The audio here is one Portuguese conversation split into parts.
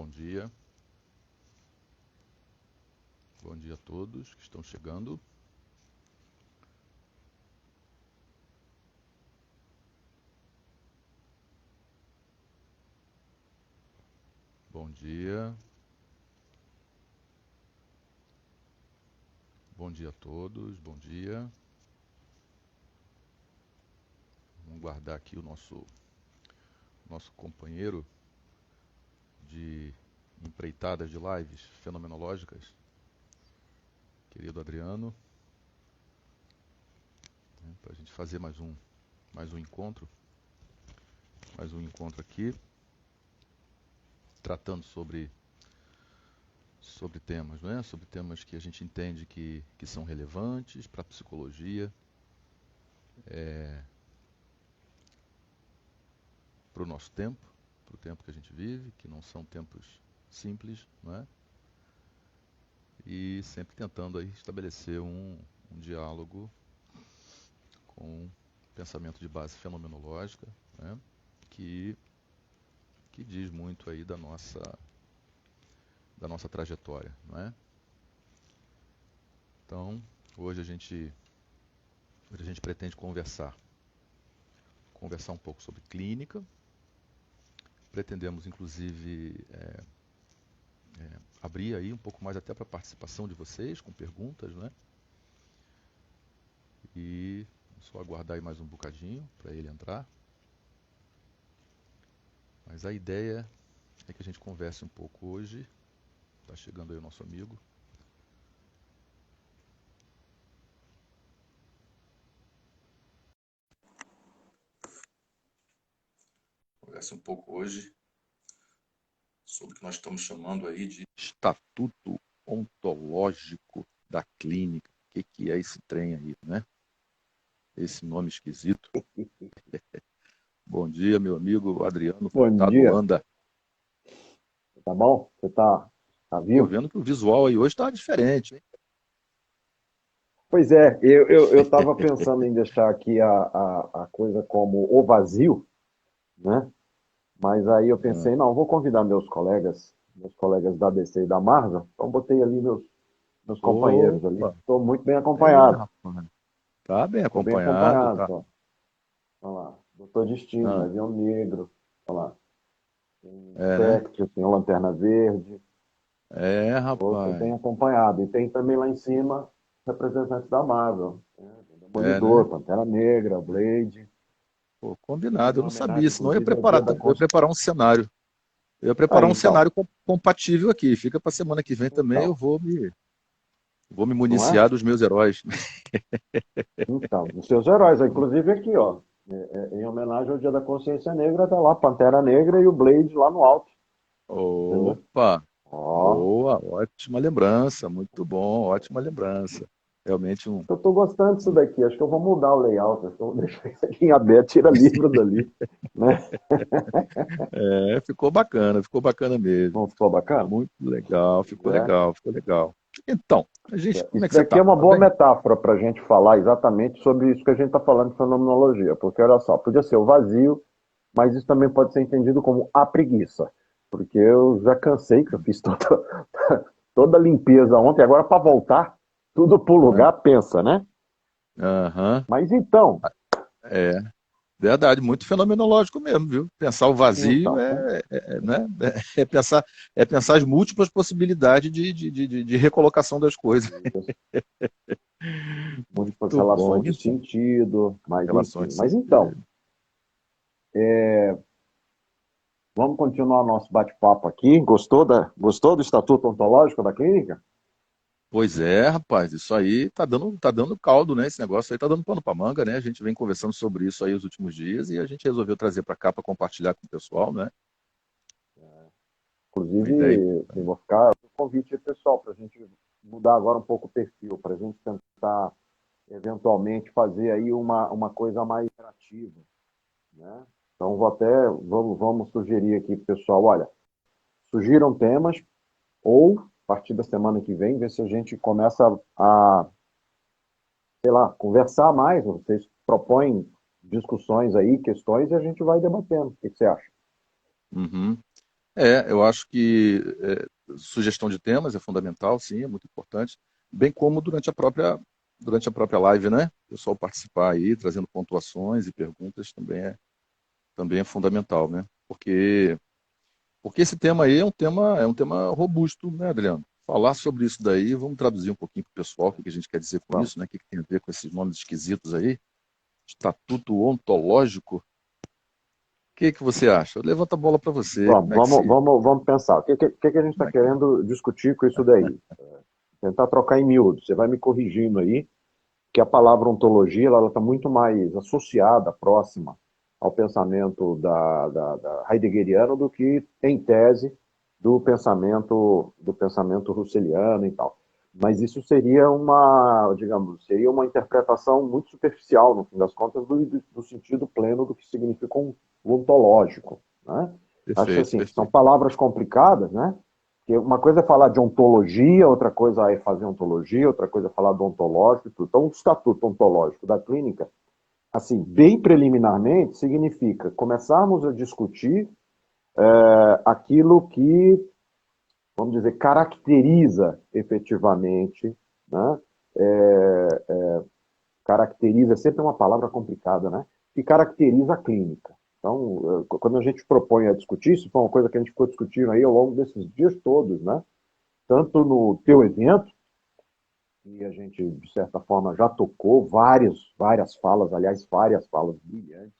Bom dia. Bom dia a todos que estão chegando. Bom dia. Bom dia a todos. Bom dia. Vamos guardar aqui o nosso companheiro de empreitadas de lives fenomenológicas, querido Adriano, para a gente fazer mais um encontro aqui, tratando sobre temas, né? Sobre temas que a gente entende que são relevantes para a psicologia, para o nosso tempo, para o tempo que a gente vive, que não são tempos simples, não é? E sempre tentando aí estabelecer um diálogo com pensamento de base fenomenológica, né? que diz muito aí da nossa trajetória, não é? Então, hoje a gente pretende conversar um pouco sobre clínica. Pretendemos, inclusive, abrir aí um pouco mais até para a participação de vocês, com perguntas, né? E só aguardar aí mais um bocadinho para ele entrar. Mas a ideia é que a gente converse um pouco hoje. Está chegando aí o nosso amigo. Converse um pouco hoje sobre o que nós estamos chamando aí de Estatuto Ontológico da Clínica. O que é esse trem aí, né? Esse nome esquisito. Bom dia, meu amigo Adriano, Bom da dia. Holanda. Tá bom? Você tá Tô vivo? vendo que o visual aí hoje está diferente, hein? Pois é, eu estava pensando em deixar aqui a coisa como o vazio, né? Mas aí eu pensei, não, vou convidar meus colegas da DC e da Marvel, então botei ali meus companheiros ali. Opa! Estou muito bem É, acompanhado. rapaz. Tá bem Estou bem acompanhado, acompanhado. tá? Ó. Olha lá, Doutor Destino, Ah, Gavião Negro, olha lá, tem é, né? Spectre, tem o Lanterna Verde. É, Estou bem rapaz. acompanhado. E tem também lá em cima representantes da Marvel, né? É, né? Demolidor, Pantera Negra, Blade. Pô, Tem combinado. Eu uma não sabia, homenagem, senão eu ia inclusive, ao Dia preparar, da eu ia Consciência. preparar um cenário. Eu ia Ah, preparar um então, cenário compatível aqui. Fica para semana que vem também. Eu então, vou me não é? municiar dos meus heróis. Então, os seus heróis, inclusive aqui, ó, em homenagem ao Dia da Consciência Negra, tá lá Pantera Negra e o Blade lá no alto, entendeu? Opa! Ó, Boa, ótima lembrança. Muito bom, ótima lembrança. Realmente um. eu tô gostando disso daqui, acho que eu vou mudar o layout, acho que eu vou deixar isso aqui em aberto, tira livro dali, né? Ficou bacana mesmo. Não ficou bacana? Muito legal, Pois ficou é. legal, ficou legal. Então, como é Isso que você daqui é tá? uma Tá boa bem? metáfora para a gente falar exatamente sobre isso que a gente está falando de fenomenologia, porque olha só, podia ser o vazio, mas isso também pode ser entendido como a preguiça, porque eu já cansei, que eu fiz toda a limpeza ontem, agora para voltar tudo para o Né? lugar, pensa, né? Aham. Mas então, É, verdade, muito fenomenológico mesmo, viu? Pensar o vazio né? né? É pensar as múltiplas possibilidades de recolocação das coisas. Múltiplas Muito bom. relações de Então, sentido, mas relações enfim. de Mas então, sentido. vamos continuar nosso bate-papo aqui. Gostou do Estatuto Ontológico da Clínica? Pois é, rapaz, isso aí tá dando caldo, né? Esse negócio aí tá dando pano pra manga, né? A gente vem conversando sobre isso aí os últimos dias e a gente resolveu trazer para cá para compartilhar com o pessoal, né? Uma ideia. Inclusive, assim, vou ficar com o convite pessoal para a gente mudar agora um pouco o perfil, para a gente tentar eventualmente fazer aí uma coisa mais interativa, né? Então, vamos sugerir aqui para o pessoal, olha, sugiram temas ou, a partir da semana que vem, ver se a gente começa a, sei lá, conversar mais, vocês propõem discussões aí, questões, e a gente vai debatendo. O que você acha? Uhum. Eu acho que sugestão de temas é fundamental, sim, é muito importante, bem como durante a própria live, né? O pessoal participar aí, trazendo pontuações e perguntas também é fundamental, né? Porque esse tema aí é um tema robusto, né, Adriano? Falar sobre isso daí, vamos traduzir um pouquinho para o pessoal o que a gente quer dizer com Vamos, isso, né? O que tem a ver com esses nomes esquisitos aí. Estatuto ontológico. O que você acha? Levanta a bola para você. vamos, vamos, vamos, vamos pensar. O que a gente está como é que querendo discutir com isso daí? Tentar trocar em miúdos. Você vai me corrigindo aí, que a palavra ontologia ela está muito mais associada, próxima ao pensamento da heideggeriano do que, em tese, do pensamento russeliano e tal. Mas isso seria digamos, seria uma interpretação muito superficial, no fim das contas, do sentido pleno do que significa o ontológico, né? Acho perfeito, assim, são perfeito. palavras complicadas, né? Porque uma coisa é falar de ontologia, outra coisa é fazer ontologia, outra coisa é falar do ontológico e tudo. Então, o estatuto ontológico da clínica, assim, bem preliminarmente, significa começarmos a discutir aquilo que, vamos dizer, caracteriza efetivamente, né? Caracteriza, é sempre uma palavra complicada, né? Que caracteriza a clínica. Então, quando a gente propõe a discutir, isso foi uma coisa que a gente ficou discutindo aí ao longo desses dias todos, né? Tanto no teu evento, que a gente, de certa forma, já tocou várias falas, aliás, várias falas brilhantes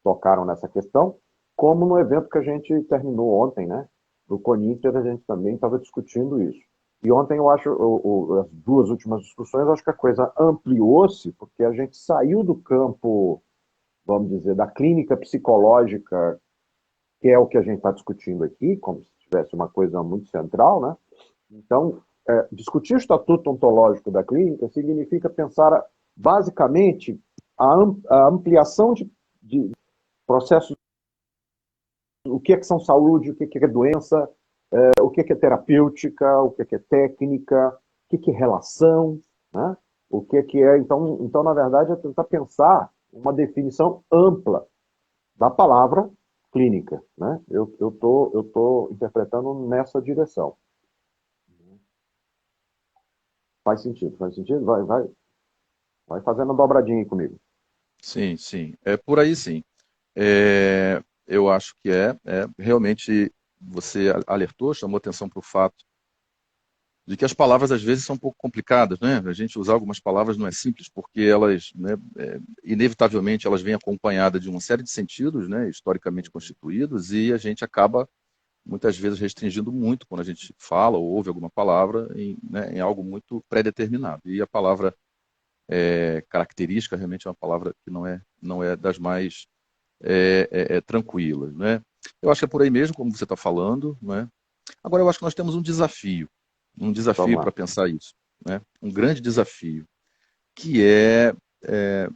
tocaram nessa questão, como no evento que a gente terminou ontem, né? Do Coninter, a gente também estava discutindo isso. E ontem eu acho, as duas últimas discussões, eu acho que a coisa ampliou-se, porque a gente saiu do campo, vamos dizer, da clínica psicológica, que é o que a gente está discutindo aqui, como se tivesse uma coisa muito central, né? Então, discutir o estatuto ontológico da clínica significa pensar, basicamente, a ampliação de processos, o que é que são saúde, o que é doença, o que é terapêutica, o que é técnica, o que é relação, né? O que é. Então, na verdade, é tentar pensar uma definição ampla da palavra clínica, né? Eu tô interpretando nessa direção. Faz sentido, faz sentido? Vai fazendo uma dobradinha aí comigo. Sim, sim. É por aí, sim. Eu acho que realmente você alertou, chamou atenção para o fato de que as palavras às vezes são um pouco complicadas, né? A gente usar algumas palavras não é simples, porque elas, né, inevitavelmente, elas vêm acompanhadas de uma série de sentidos, né, historicamente constituídos, e a gente acaba muitas vezes restringindo muito quando a gente fala ou ouve alguma palavra em algo muito pré-determinado. E a palavra característica realmente é uma palavra que não é das mais tranquilas, né? Eu acho que é por aí mesmo, como você está falando, né? Agora, eu acho que nós temos um Vamos desafio lá. para pensar isso, né? Um grande desafio, que é, é,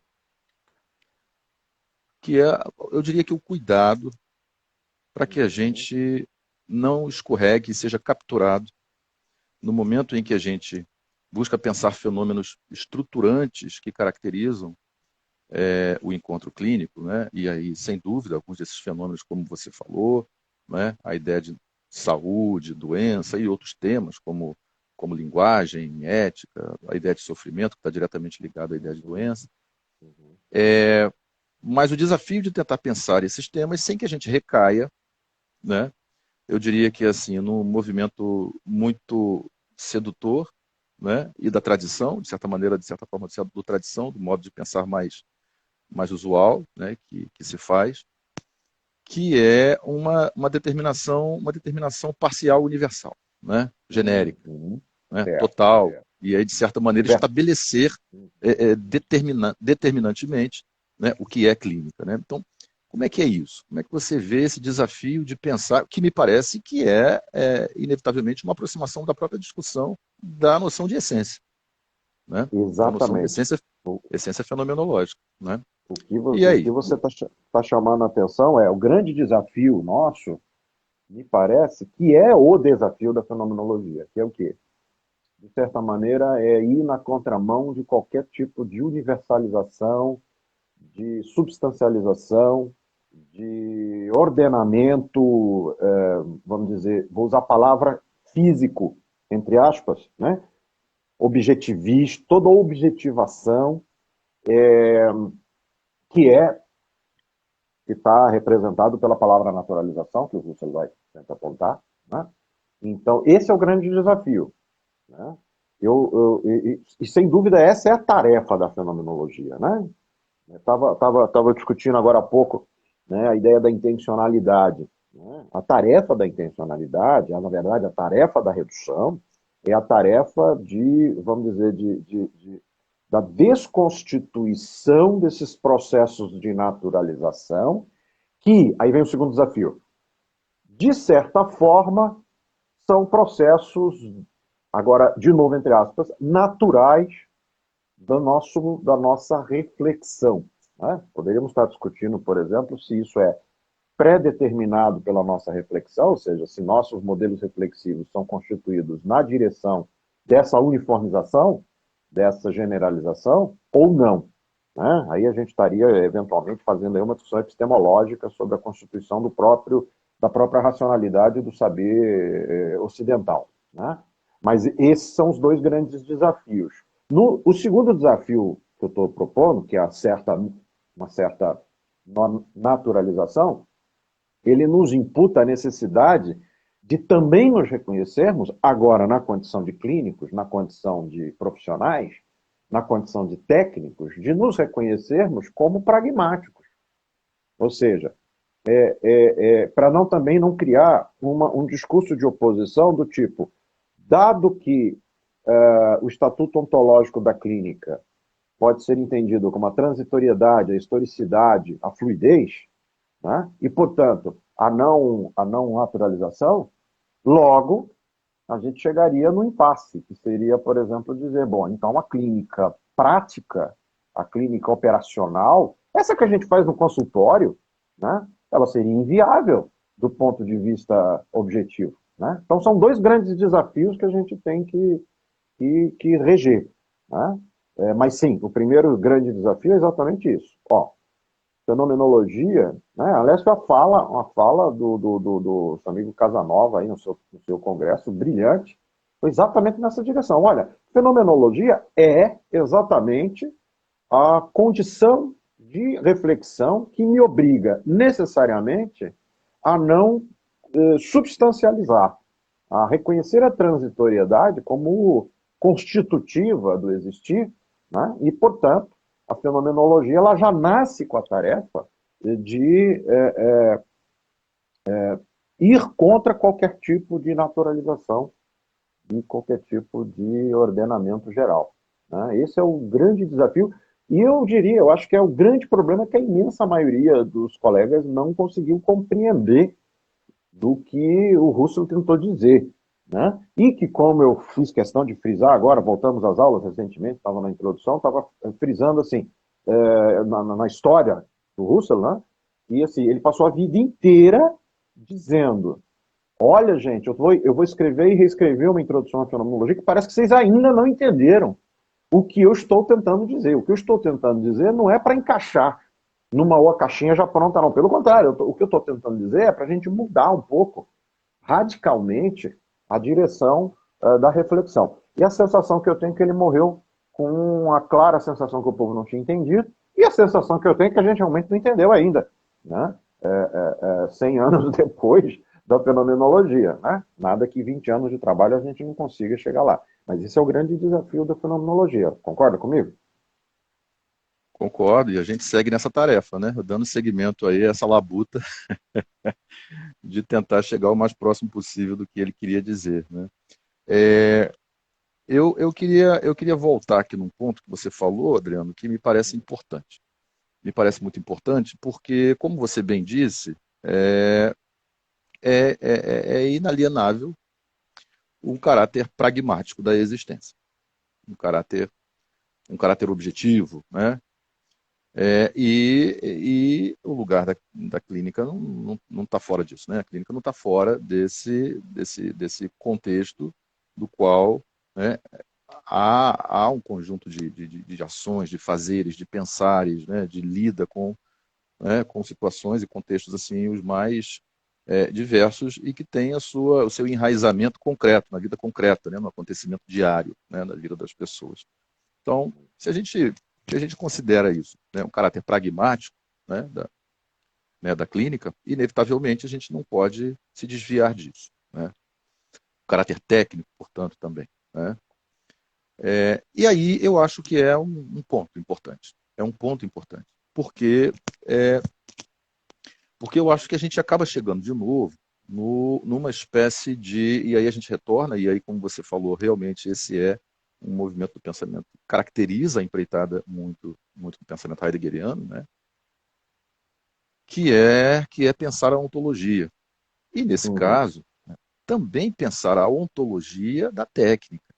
que é, eu diria que o cuidado para que a Uhum, gente não escorregue e seja capturado no momento em que a gente busca pensar fenômenos estruturantes que caracterizam o encontro clínico, né? E aí, sem dúvida, alguns desses fenômenos, como você falou, né? A ideia de saúde, doença e outros temas, como linguagem, ética, a ideia de sofrimento, que está diretamente ligado à ideia de doença. uhum. Mas o desafio de tentar pensar esses temas sem que a gente recaia, né? Eu diria que assim, num movimento muito sedutor, né? E da tradição, de certa maneira, de certa forma, do tradição, do modo de pensar mais usual, né? Que se faz, que é uma determinação parcial universal, né? Genérica, Uhum. né? Certo, Total, certo. e aí, de certa maneira, Universo. estabelecer determinantemente, né, o que é clínica. Né? Então, como é que é isso? Como é que você vê esse desafio de pensar, que me parece que inevitavelmente, uma aproximação da própria discussão da noção de essência, né? Da noção de Exatamente. O, essência fenomenológica. Né? E o que aí? você está chamando a atenção é o grande desafio nosso, me parece, que é o desafio da fenomenologia, que é o quê? De certa maneira, é ir na contramão de qualquer tipo de universalização, de substancialização, de ordenamento, vamos dizer, vou usar a palavra físico, entre aspas, né? Objetivista, toda objetivação que está representado pela palavra naturalização, que o Husserl vai tentar apontar, né? Então, esse é o grande desafio, né? Sem dúvida, essa é a tarefa da fenomenologia, né? Estava discutindo agora há pouco, né, a ideia da intencionalidade, né? A tarefa da intencionalidade, na verdade, a tarefa da redução é a tarefa de, vamos dizer, da desconstituição desses processos de naturalização, que, aí vem o segundo desafio, de certa forma, são processos, agora, de novo, entre aspas, naturais da nossa reflexão, né? Poderíamos estar discutindo, por exemplo, se isso é pré-determinado pela nossa reflexão, ou seja, se nossos modelos reflexivos são constituídos na direção dessa uniformização, dessa generalização, ou não, né? Aí a gente estaria, eventualmente, fazendo aí uma discussão epistemológica sobre a constituição da própria racionalidade do saber ocidental, né? Mas esses são os dois grandes desafios. O segundo desafio que eu estou propondo, que é uma certa naturalização, ele nos imputa a necessidade de também nos reconhecermos, agora na condição de clínicos, na condição de profissionais, na condição de técnicos, de nos reconhecermos como pragmáticos. Ou seja, para também não criar um discurso de oposição do tipo, dado que o estatuto ontológico da clínica pode ser entendido como a transitoriedade, a historicidade, a fluidez, né? E, portanto, a não naturalização, logo a gente chegaria no impasse, que seria, por exemplo, dizer, bom, então a clínica prática, a clínica operacional, essa que a gente faz no consultório, né? Ela seria inviável do ponto de vista objetivo, né? Então são dois grandes desafios que a gente tem que reger, né? Mas sim, o primeiro grande desafio é exatamente isso. Ó, fenomenologia, né? Aliás, uma fala do seu amigo Casanova aí no seu congresso, brilhante, foi exatamente nessa direção. Olha, fenomenologia é exatamente a condição de reflexão que me obriga necessariamente a não substancializar, a reconhecer a transitoriedade como constitutiva do existir, né? E, portanto, a fenomenologia ela já nasce com a tarefa de ir contra qualquer tipo de naturalização e qualquer tipo de ordenamento geral, né? Esse é o grande desafio. E eu diria, eu acho que é o grande problema que a imensa maioria dos colegas não conseguiu compreender do que o Russell tentou dizer, né? E que, como eu fiz questão de frisar agora, voltamos às aulas recentemente, estava na introdução, estava frisando assim, na história do Russell, né? E assim, ele passou a vida inteira dizendo, olha, gente, eu vou escrever e reescrever uma introdução à fenomenologia que parece que vocês ainda não entenderam o que eu estou tentando dizer. O que eu estou tentando dizer não é para encaixar numa caixinha já pronta, não. Pelo contrário, o que eu estou tentando dizer é para a gente mudar um pouco, radicalmente, a direção da reflexão. E a sensação que eu tenho é que ele morreu com a clara sensação que o povo não tinha entendido, e a sensação que eu tenho é que a gente realmente não entendeu ainda, né? 100 anos depois da fenomenologia, né? Nada que 20 anos de trabalho a gente não consiga chegar lá. Mas esse é o grande desafio da fenomenologia. Concorda comigo? Concordo, e a gente segue nessa tarefa, né? Dando seguimento aí a essa labuta de tentar chegar o mais próximo possível do que ele queria dizer, né? É, eu queria voltar aqui num ponto que você falou, Adriano, que me parece importante. Me parece muito importante porque, como você bem disse, é inalienável um caráter pragmático da existência, um caráter, um caráter objetivo, né? E o lugar da clínica não está fora disso, né? A clínica não está fora desse contexto do qual, né, há um conjunto de ações, de fazeres, de pensares, né, de lida com né, com situações e contextos assim os mais diversos e que tem o seu enraizamento concreto, na vida concreta, né, no acontecimento diário, né, na vida das pessoas. Então, se a gente considera isso, né, um caráter pragmático, né, da clínica, inevitavelmente a gente não pode se desviar disso, né? O caráter técnico, portanto, também, né? E aí eu acho que é um ponto importante. É um ponto importante. É, porque eu acho que a gente acaba chegando de novo numa espécie de. E aí a gente retorna, e aí, como você falou, realmente esse é um movimento do pensamento que caracteriza a empreitada muito, muito do pensamento heideggeriano, né? Que é pensar a ontologia. E, nesse Uhum. caso, né, também pensar a ontologia da técnica,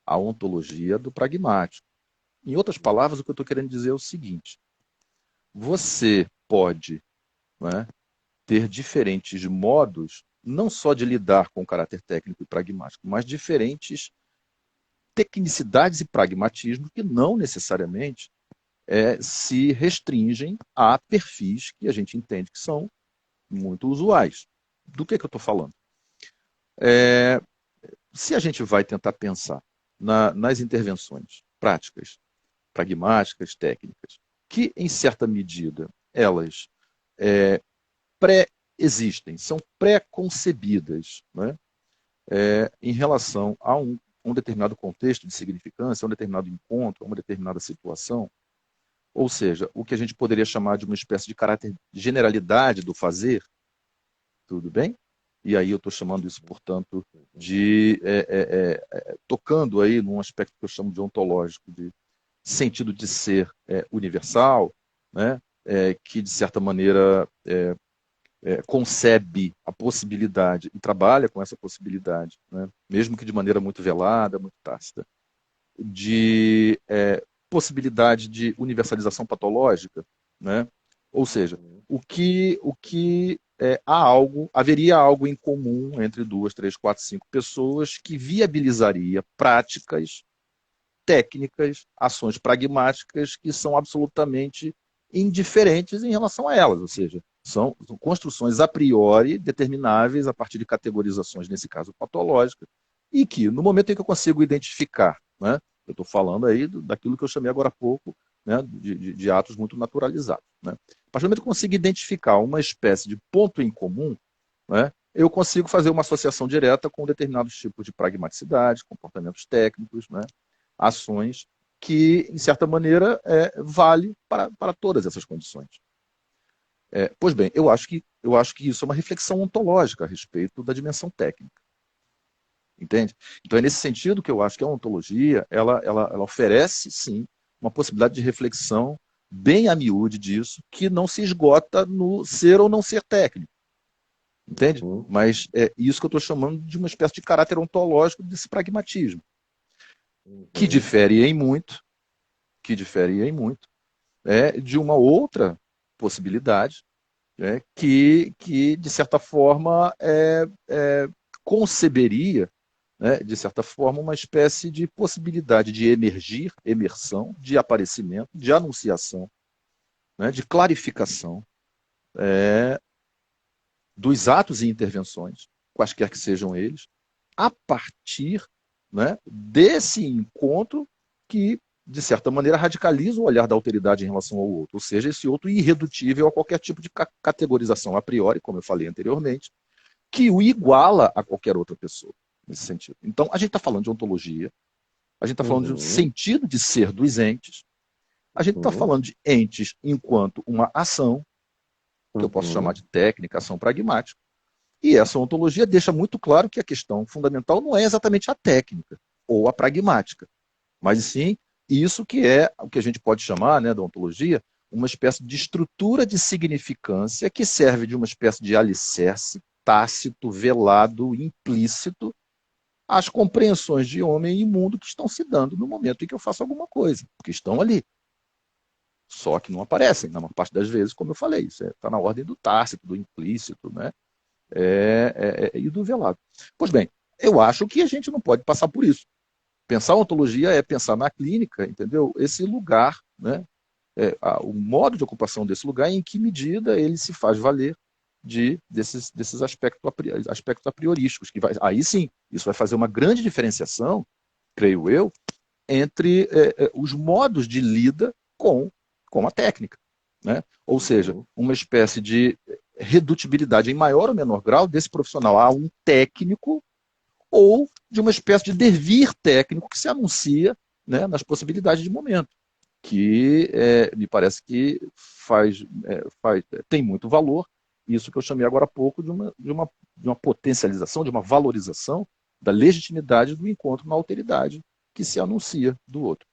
a ontologia do pragmático. Em outras palavras, o que eu estou querendo dizer é o seguinte: você pode, né, ter diferentes modos, não só de lidar com o caráter técnico e pragmático, mas diferentes tecnicidades e pragmatismo que não necessariamente se restringem a perfis que a gente entende que são muito usuais. Do que eu estou falando? Se a gente vai tentar pensar nas intervenções práticas, pragmáticas, técnicas, que, em certa medida, elas pré-existem, são pré-concebidas, né, em relação a um determinado contexto de significância, a um determinado encontro, a uma determinada situação, ou seja, o que a gente poderia chamar de uma espécie de caráter de generalidade do fazer, tudo bem? E aí eu estou chamando isso, portanto, de tocando aí num aspecto que eu chamo de ontológico, de sentido de ser universal, né? Que de certa maneira concebe a possibilidade e trabalha com essa possibilidade, né? Mesmo que de maneira muito velada, muito tácita, de possibilidade de universalização patológica, né? Ou seja, haveria algo em comum entre duas, três, quatro, cinco pessoas que viabilizaria práticas, técnicas, ações pragmáticas que são absolutamente indiferentes em relação a elas, ou seja, são construções a priori determináveis a partir de categorizações, nesse caso patológicas, e que no momento em que eu consigo identificar, né, eu estou falando aí daquilo que eu chamei agora há pouco, né, de atos muito naturalizados. Né? A partir do momento que eu consigo identificar uma espécie de ponto em comum, né, eu consigo fazer uma associação direta com determinados tipos de pragmaticidade, comportamentos técnicos, né, ações que, em certa maneira, vale para todas essas condições. Pois bem, eu acho que isso é uma reflexão ontológica a respeito da dimensão técnica. Entende? Então é nesse sentido que eu acho que a ontologia ela oferece, sim, uma possibilidade de reflexão bem a miúde disso, que não se esgota no ser ou não ser técnico. Entende? Uhum. Mas é isso que eu estou chamando de uma espécie de caráter ontológico desse pragmatismo, que Uhum. difere em muito, que difere em muito, de uma outra possibilidade, que de certa forma, conceberia, né, de certa forma, uma espécie de possibilidade de emergir, emersão, de aparecimento, de anunciação, né, de clarificação dos atos e intervenções, quaisquer que sejam eles, a partir, né, desse encontro que, de certa maneira, radicaliza o olhar da alteridade em relação ao outro, ou seja, esse outro irredutível a qualquer tipo de categorização a priori, como eu falei anteriormente, que o iguala a qualquer outra pessoa, nesse sentido. Então, a gente está falando de ontologia, a gente está falando de Uhum. sentido de ser dos entes, a gente está Uhum. falando de entes enquanto uma ação, que eu posso chamar Uhum. de técnica, ação pragmática, e essa ontologia deixa muito claro que a questão fundamental não é exatamente a técnica ou a pragmática, mas sim isso que é o que a gente pode chamar, né, da ontologia, uma espécie de estrutura de significância que serve de uma espécie de alicerce tácito, velado, implícito às compreensões de homem e mundo que estão se dando no momento em que eu faço alguma coisa, porque estão ali. Só que não aparecem, na maior parte das vezes, como eu falei, isso está na ordem do tácito, do implícito, né? E do velado. Pois bem, eu acho que a gente não pode passar por isso. Pensar ontologia é pensar na clínica, entendeu? Esse lugar, né, o modo de ocupação desse lugar e em que medida ele se faz valer desses aspectos a priorísticos. Aí sim, isso vai fazer uma grande diferenciação, creio eu, entre os modos de lida com a técnica. Né? Ou seja, uma espécie de redutibilidade em maior ou menor grau desse profissional a um técnico ou de uma espécie de devir técnico que se anuncia, né, nas possibilidades de momento, que me parece que tem muito valor, isso que eu chamei agora há pouco de uma potencialização, de uma valorização da legitimidade do encontro na alteridade que se anuncia do outro.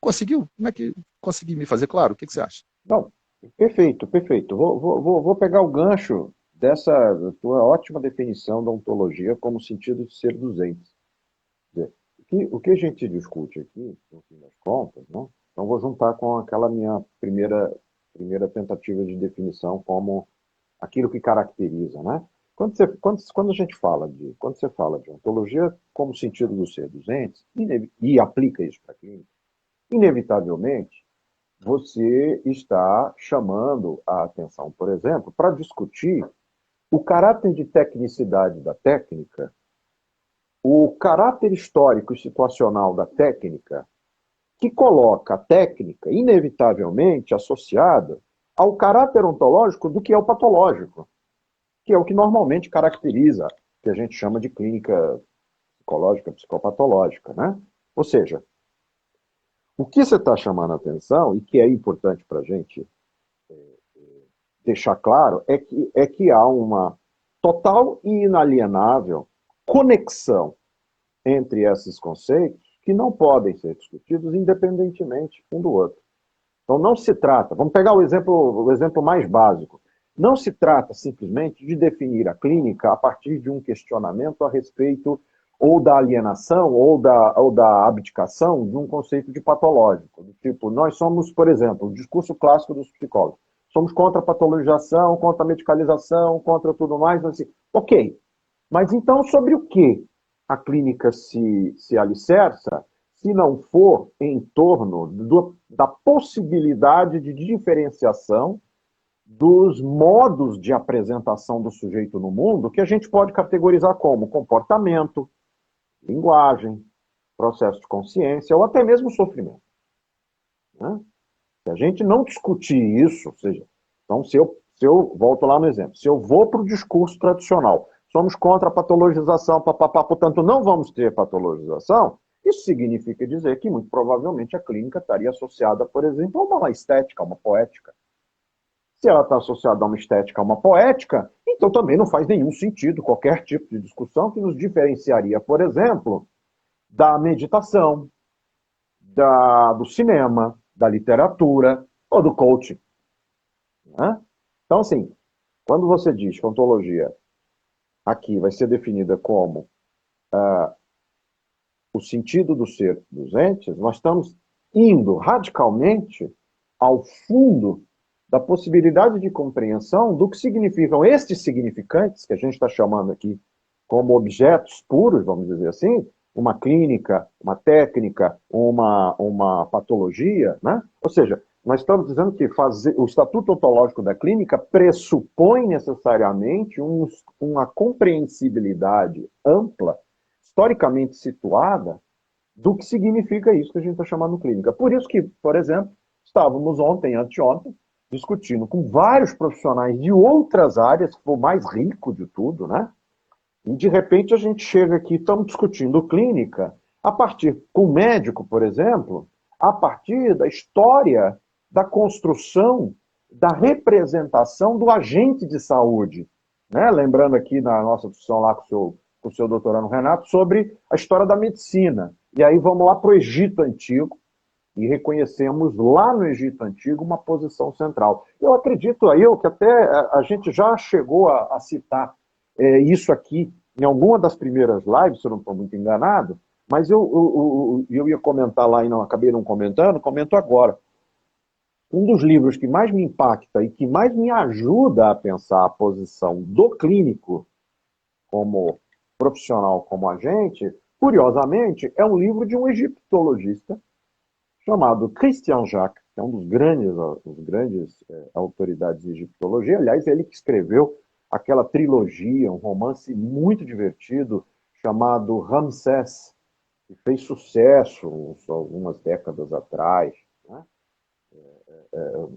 Conseguiu? Como é que consegui me fazer claro? O que você acha? Não, perfeito, perfeito. Vou pegar o gancho dessa tua ótima definição da ontologia como sentido de ser dos entes. Quer dizer, o que a gente discute aqui, no fim das contas, né? Então vou juntar com aquela minha primeira tentativa de definição como aquilo que caracteriza, né? Quando você fala de ontologia como sentido do ser dos entes, e aplica isso para a clínica, inevitavelmente você está chamando a atenção, por exemplo, para discutir o caráter de tecnicidade da técnica, o caráter histórico e situacional da técnica, que coloca a técnica, inevitavelmente, associada ao caráter ontológico do que é o patológico, que é o que normalmente caracteriza, que a gente chama de clínica psicológica, psicopatológica, né? Ou seja, o que você está chamando a atenção, e que é importante para a gente deixar claro, é que há uma total e inalienável conexão entre esses conceitos que não podem ser discutidos independentemente um do outro. Então não se trata, vamos pegar o exemplo mais básico, não se trata simplesmente de definir a clínica a partir de um questionamento a respeito ou da alienação ou da abdicação de um conceito de patológico. Do tipo, nós somos, por exemplo, o discurso clássico dos psicólogos, somos contra a patologização, contra a medicalização, contra tudo mais. Assim. Ok, mas então sobre o que a clínica se alicerça, se não for em torno da possibilidade de diferenciação dos modos de apresentação do sujeito no mundo, que a gente pode categorizar como comportamento, linguagem, processo de consciência ou até mesmo sofrimento. Né? Se a gente não discutir isso, ou seja, então se eu volto lá no exemplo, se eu vou para o discurso tradicional, somos contra a patologização, portanto não vamos ter patologização, isso significa dizer que muito provavelmente a clínica estaria associada, por exemplo, a uma estética, a uma poética. Se ela está associada a uma estética, a uma poética, então também não faz nenhum sentido qualquer tipo de discussão que nos diferenciaria, por exemplo, da meditação, do cinema, da literatura ou do coaching. Né? Então, assim, quando você diz que a ontologia aqui vai ser definida como o sentido do ser dos entes, nós estamos indo radicalmente ao fundo da possibilidade de compreensão do que significam estes significantes, que a gente está chamando aqui como objetos puros, vamos dizer assim, uma clínica, uma técnica, uma patologia, né? Ou seja, nós estamos dizendo que o estatuto ontológico da clínica pressupõe necessariamente uma compreensibilidade ampla, historicamente situada, do que significa isso que a gente está chamando de clínica. Por isso que, por exemplo, estávamos anteontem, discutindo com vários profissionais de outras áreas, que foi o mais rico de tudo, né? E de repente a gente chega aqui, estamos discutindo clínica, a partir, com o médico, por exemplo, a partir da história da construção, da representação do agente de saúde. Né? Lembrando aqui na nossa discussão lá com o seu doutorando Renato, sobre a história da medicina. E aí vamos lá para o Egito Antigo, e reconhecemos lá no Egito Antigo uma posição central. Eu acredito que até a gente já chegou a citar isso aqui em alguma das primeiras lives, se eu não estou muito enganado, mas eu ia comentar lá e não acabei não comentando, comento agora. Um dos livros que mais me impacta e que mais me ajuda a pensar a posição do clínico como profissional, como agente, curiosamente, é um livro de um egiptologista chamado Christian Jacques, que é um dos grandes autoridades de egiptologia. Aliás, ele que escreveu aquela trilogia, um romance muito divertido, chamado Ramsés, que fez sucesso algumas décadas atrás, né?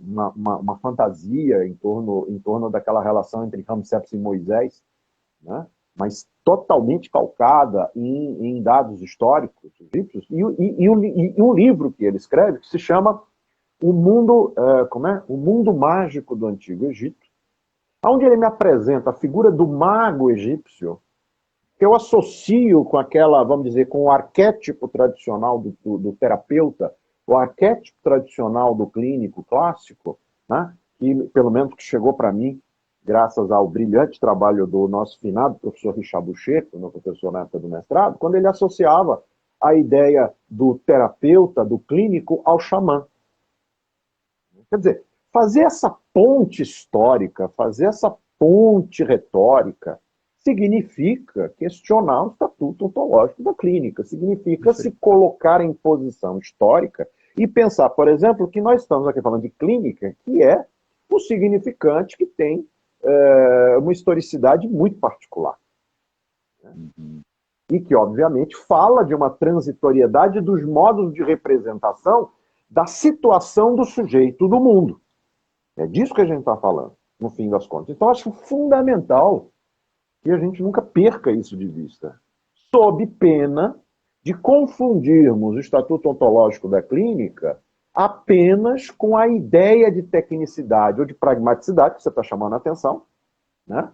Uma fantasia em torno daquela relação entre Ramsés e Moisés, né? Mas totalmente calcada em dados históricos egípcios, e um livro que ele escreve que se chama O Mundo, O Mundo Mágico do Antigo Egito, onde ele me apresenta a figura do mago egípcio, que eu associo com aquela, vamos dizer, com o arquétipo tradicional do terapeuta, o arquétipo tradicional do clínico clássico, né? Que, pelo menos, que chegou para mim, graças ao brilhante trabalho do nosso finado professor Richard Boucher, meu professor na época do mestrado, quando ele associava a ideia do terapeuta, do clínico, ao xamã. Quer dizer, fazer essa ponte histórica, fazer essa ponte retórica, significa questionar o estatuto ontológico da clínica, significa se colocar em posição histórica e pensar, por exemplo, que nós estamos aqui falando de clínica, que é o significante que tem uma historicidade muito particular. Né? E que, obviamente, fala de uma transitoriedade dos modos de representação da situação do sujeito do mundo. É disso que a gente está falando, no fim das contas. Então, acho fundamental que a gente nunca perca isso de vista, sob pena de confundirmos o estatuto ontológico da clínica apenas com a ideia de tecnicidade ou de pragmaticidade, que você está chamando a atenção, né?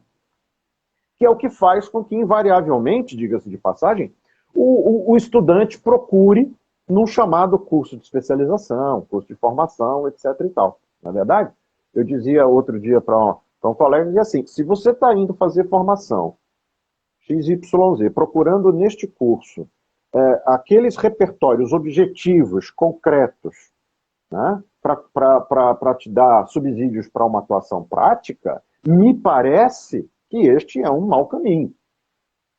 Que é o que faz com que, invariavelmente, diga-se de passagem, o estudante procure num chamado curso de especialização, curso de formação, etc. e tal. Na verdade, eu dizia outro dia para um colega, dizia assim, se você está indo fazer formação XYZ, procurando neste curso aqueles repertórios objetivos, concretos, né, para te dar subsídios para uma atuação prática, me parece que este é um mau caminho.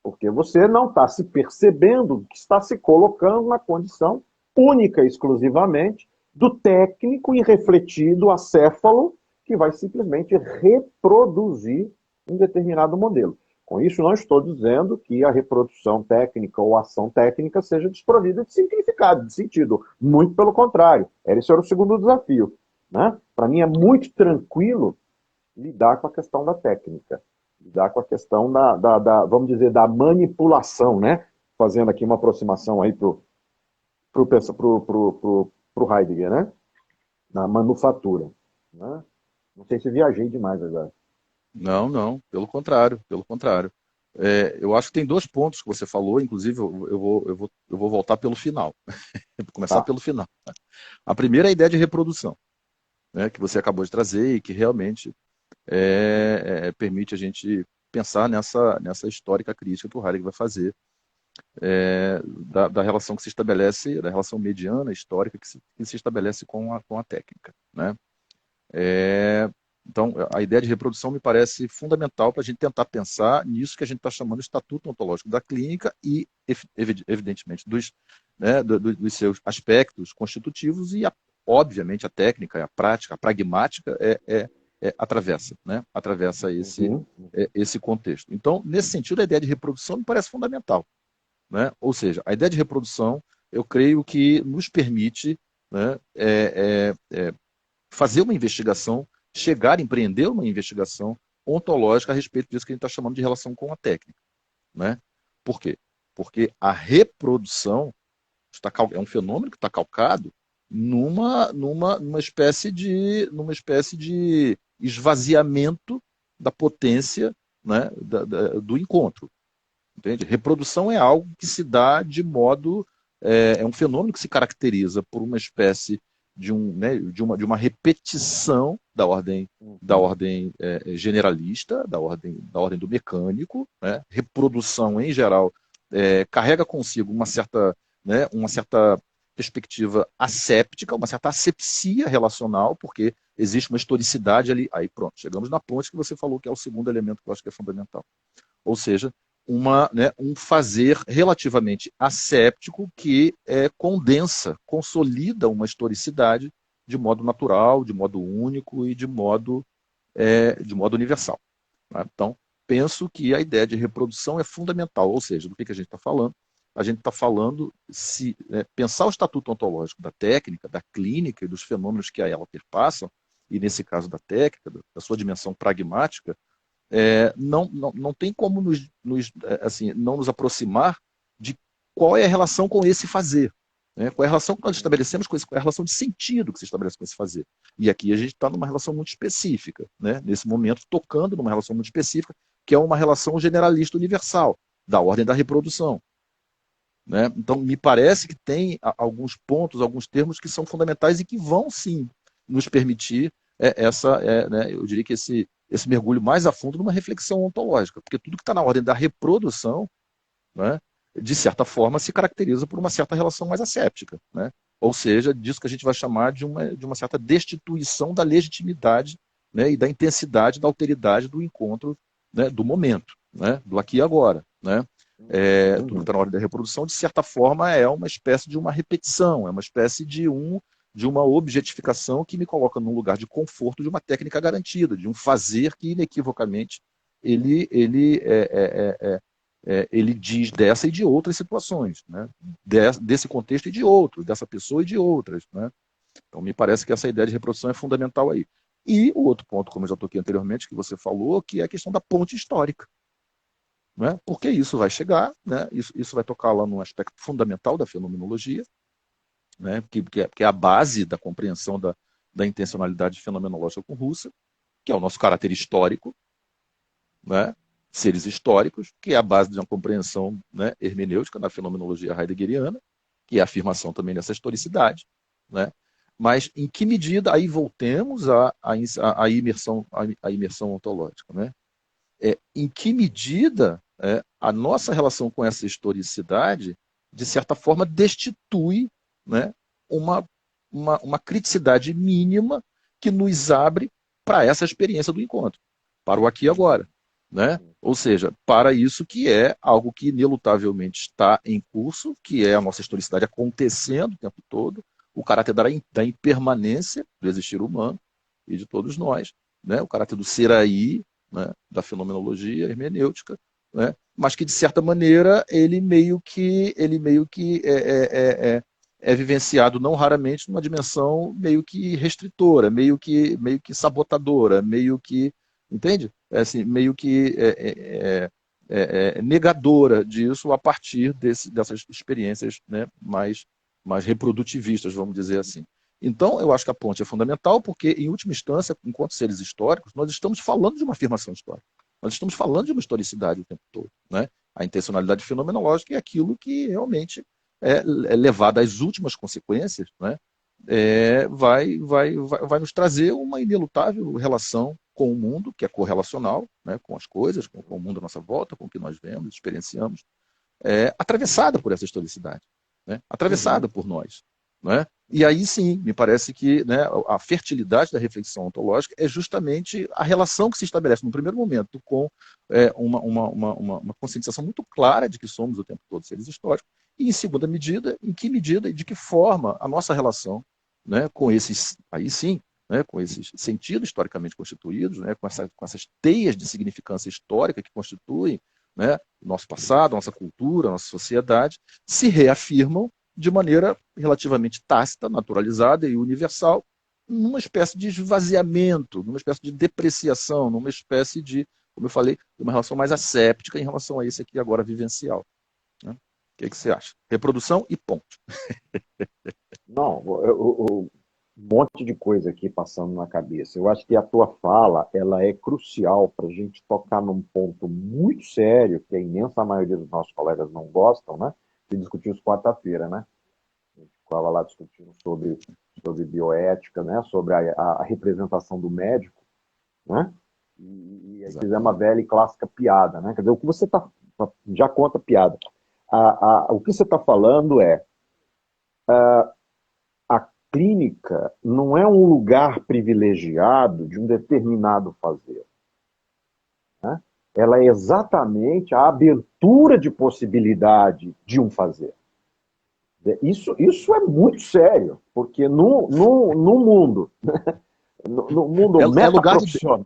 Porque você não está se percebendo que está se colocando na condição única e exclusivamente do técnico irrefletido, acéfalo, que vai simplesmente reproduzir um determinado modelo. Com isso, não estou dizendo que a reprodução técnica ou ação técnica seja desprovida de significado, de sentido. Muito pelo contrário. Esse era o segundo desafio. Né? Para mim é muito tranquilo lidar com a questão da técnica, lidar com a questão vamos dizer, da manipulação, né? Fazendo aqui uma aproximação aí pro Heidegger, né? Na manufatura. Né? Não sei se viajei demais agora. Não, não, pelo contrário, pelo contrário. Eu acho que tem dois pontos que você falou, inclusive eu vou voltar pelo final. Vou começar pelo final. A primeira é a ideia de reprodução, né, que você acabou de trazer e que realmente permite a gente pensar nessa histórica crítica que o Heidegger vai fazer da relação que se estabelece, da relação mediana histórica que se estabelece com a técnica, né? Então, a ideia de reprodução me parece fundamental para a gente tentar pensar nisso que a gente está chamando de estatuto ontológico da clínica e, evidentemente, dos seus aspectos constitutivos e, obviamente, a técnica, a prática, a pragmática atravessa, né? Atravessa esse contexto. Então, nesse sentido, a ideia de reprodução me parece fundamental, né? Ou seja, a ideia de reprodução, eu creio que nos permite, né, fazer uma investigação, empreender uma investigação ontológica a respeito disso que a gente está chamando de relação com a técnica. Né? Por quê? Porque a reprodução é um fenômeno que está calcado numa espécie de esvaziamento da potência, né, do encontro. Entende? Reprodução é algo que se dá de modo... É um fenômeno que se caracteriza por uma espécie de uma repetição da ordem generalista, da ordem do mecânico, né? Reprodução, em geral, carrega consigo uma certa perspectiva asséptica, uma certa asepsia relacional, porque existe uma historicidade ali. Aí pronto, chegamos na ponte que você falou, que é o segundo elemento que eu acho que é fundamental. Ou seja, um fazer relativamente asséptico que condensa, consolida uma historicidade de modo natural, de modo único e de modo universal. Tá? Então, penso que a ideia de reprodução é fundamental, ou seja, do que a gente está falando? A gente está falando, pensar o estatuto ontológico da técnica, da clínica e dos fenômenos que a ela perpassam, e nesse caso da técnica, da sua dimensão pragmática, não tem como não nos aproximar de qual é a relação com esse fazer. Né? Qual é a relação que nós estabelecemos com esse, qual é a relação de sentido que se estabelece com esse fazer. E aqui a gente está numa relação muito específica, né? Nesse momento, tocando numa relação muito específica, que é uma relação generalista universal, da ordem da reprodução. Né? Então, me parece que tem alguns pontos, alguns termos que são fundamentais e que vão, sim, nos permitir né, eu diria que esse mergulho mais a fundo numa reflexão ontológica, porque tudo que está na ordem da reprodução, né, de certa forma, se caracteriza por uma certa relação mais asséptica. Né? Ou seja, disso que a gente vai chamar de uma certa destituição da legitimidade, né, e da intensidade, da alteridade do encontro, né, do momento, né, do aqui e agora. Né? Tudo que está na ordem da reprodução, de certa forma, é uma espécie de uma repetição, é uma espécie de uma objetificação que me coloca num lugar de conforto de uma técnica garantida, de um fazer que, inequivocamente, ele diz dessa e de outras situações, né? Desse contexto e de outros, dessa pessoa e de outras. Né? Então, me parece que essa ideia de reprodução é fundamental aí. E o outro ponto, como eu já toquei anteriormente, que você falou, que é a questão da ponte histórica. Né? Porque isso vai chegar, né? Isso vai tocar lá num aspecto fundamental da fenomenologia, né? que é a base da compreensão da intencionalidade fenomenológica com Husserl, que é o nosso caráter histórico, né? Seres históricos, que é a base de uma compreensão, né, hermenêutica da fenomenologia heideggeriana, que é a afirmação também dessa historicidade. Né? Mas em que medida, aí voltemos à imersão ontológica, né? Em que medida a nossa relação com essa historicidade, de certa forma, destitui, né, uma criticidade mínima que nos abre para essa experiência do encontro, para o aqui e agora. Né? Ou seja, para isso que é algo que inelutavelmente está em curso, que é a nossa historicidade acontecendo o tempo todo, o caráter da impermanência do existir humano e de todos nós, né? O caráter do ser aí, né, da fenomenologia hermenêutica, né, mas que, de certa maneira, ele meio que é vivenciado não raramente numa dimensão meio que restritora, meio que sabotadora, meio que, entende? Assim, meio que negadora disso a partir dessas experiências, né, mais reprodutivistas, vamos dizer assim. Então, eu acho que a ponte é fundamental porque, em última instância, enquanto seres históricos, nós estamos falando de uma afirmação histórica. Nós estamos falando de uma historicidade o tempo todo. Né? A intencionalidade fenomenológica é aquilo que realmente é levado às últimas consequências, né? Vai nos trazer uma inelutável relação com o mundo, que é correlacional, né? Com as coisas, com o mundo à nossa volta, com o que nós vemos, experienciamos, atravessada por essa historicidade, né? Atravessada por nós. Né? E aí sim, me parece que, né, a fertilidade da reflexão ontológica é justamente a relação que se estabelece no primeiro momento com uma conscientização muito clara de que somos o tempo todo seres históricos, e em segunda medida, em que medida e de que forma a nossa relação, né, com esses, aí sim, né, com esses sentidos historicamente constituídos, né, com essas teias de significância histórica que constituem, né, o nosso passado, a nossa cultura, a nossa sociedade, se reafirmam de maneira relativamente tácita, naturalizada e universal, numa espécie de esvaziamento, numa espécie de depreciação, numa espécie de, como eu falei, uma relação mais asséptica em relação a esse aqui agora vivencial. Né? O que você acha? Reprodução e ponto. Não, um monte de coisa aqui passando na cabeça. Eu acho que a tua fala ela é crucial para a gente tocar num ponto muito sério, que a imensa maioria dos nossos colegas não gostam, né? Que discutimos quarta-feira, né? A gente estava lá discutindo sobre bioética, né? Sobre a representação do médico, né? E aí fizemos uma velha e clássica piada, né? Quer dizer, o que você está já conta piada. O que você está falando é a clínica não é um lugar privilegiado de um determinado fazer. Né? Ela é exatamente a abertura de possibilidade de um fazer. Isso é muito sério, porque no mundo, no mundo metaprofissional.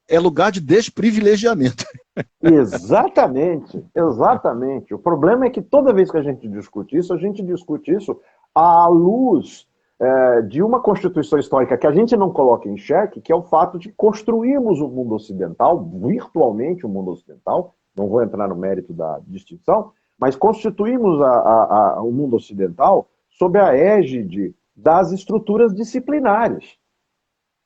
É lugar de desprivilegiamento. Exatamente, exatamente. O problema é que toda vez que a gente discute isso à luz de uma constituição histórica que a gente não coloca em xeque, que é o fato de construirmos o mundo ocidental, virtualmente o mundo ocidental, não vou entrar no mérito da distinção, mas constituímos o mundo ocidental sob a égide das estruturas disciplinares,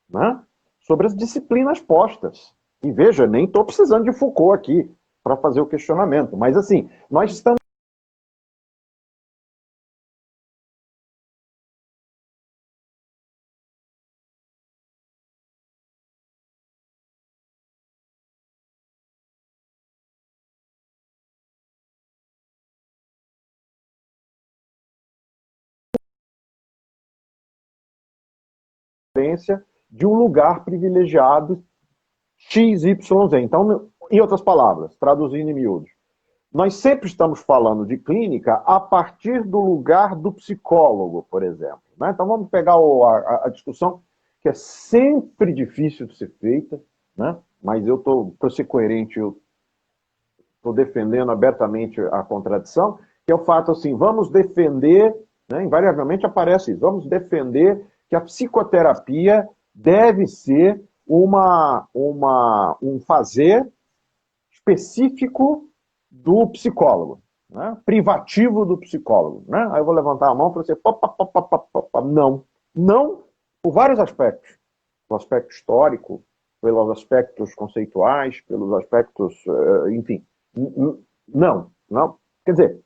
né? Sobre as disciplinas postas. E veja, nem estou precisando de Foucault aqui para fazer o questionamento, mas assim, nós estamos de um lugar privilegiado XYZ. Então, em outras palavras, traduzindo em miúdos, nós sempre estamos falando de clínica a partir do lugar do psicólogo, por exemplo. Né? Então, vamos pegar a discussão que é sempre difícil de ser feita, né? Mas eu estou, para ser coerente, eu estou defendendo abertamente a contradição, que é o fato assim, vamos defender, né, invariavelmente aparece isso, vamos defender que a psicoterapia deve ser um fazer específico do psicólogo, né, privativo do psicólogo. Né? Aí eu vou levantar a mão para você, não, por vários aspectos. Pelo aspecto histórico, pelos aspectos conceituais, pelos aspectos, enfim. Não. Quer dizer,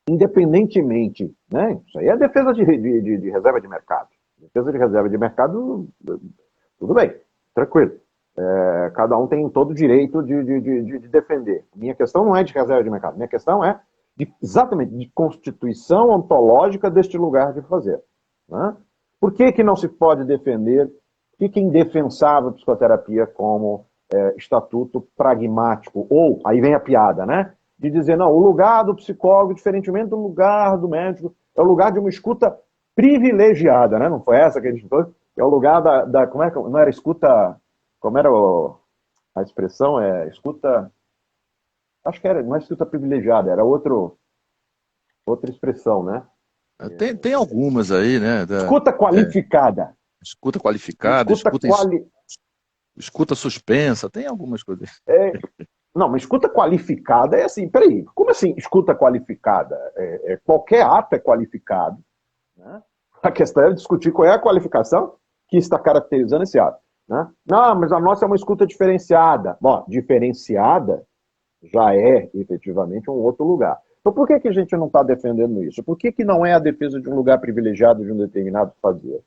independentemente, né? Isso aí é defesa de reserva de mercado. Defesa de reserva de mercado, tudo bem, tranquilo. Cada um tem todo o direito de defender. Minha questão não é de reserva de mercado, minha questão é exatamente de constituição ontológica deste lugar de fazer. Né? Por que não se pode defender? Por que é indefensável a psicoterapia como estatuto pragmático? Ou, aí vem a piada, né? De dizer, não, o lugar do psicólogo, diferentemente do lugar do médico, é o lugar de uma escuta privilegiada, né? Não foi essa que a gente falou? É o lugar como é que não era escuta, como era a expressão? Escuta, acho que era, não é escuta privilegiada, era outra expressão, né? Tem algumas aí, né? Escuta qualificada. Escuta qualificada, escuta suspensa, tem algumas coisas. Não, mas escuta qualificada é assim, peraí, como assim escuta qualificada? Qualquer ato é qualificado. Né? A questão é discutir qual é a qualificação que está caracterizando esse ato. Né? Não, mas a nossa é uma escuta diferenciada. Bom, diferenciada já é efetivamente um outro lugar. Então por que a gente não está defendendo isso? Por que não é a defesa de um lugar privilegiado de um determinado fazer?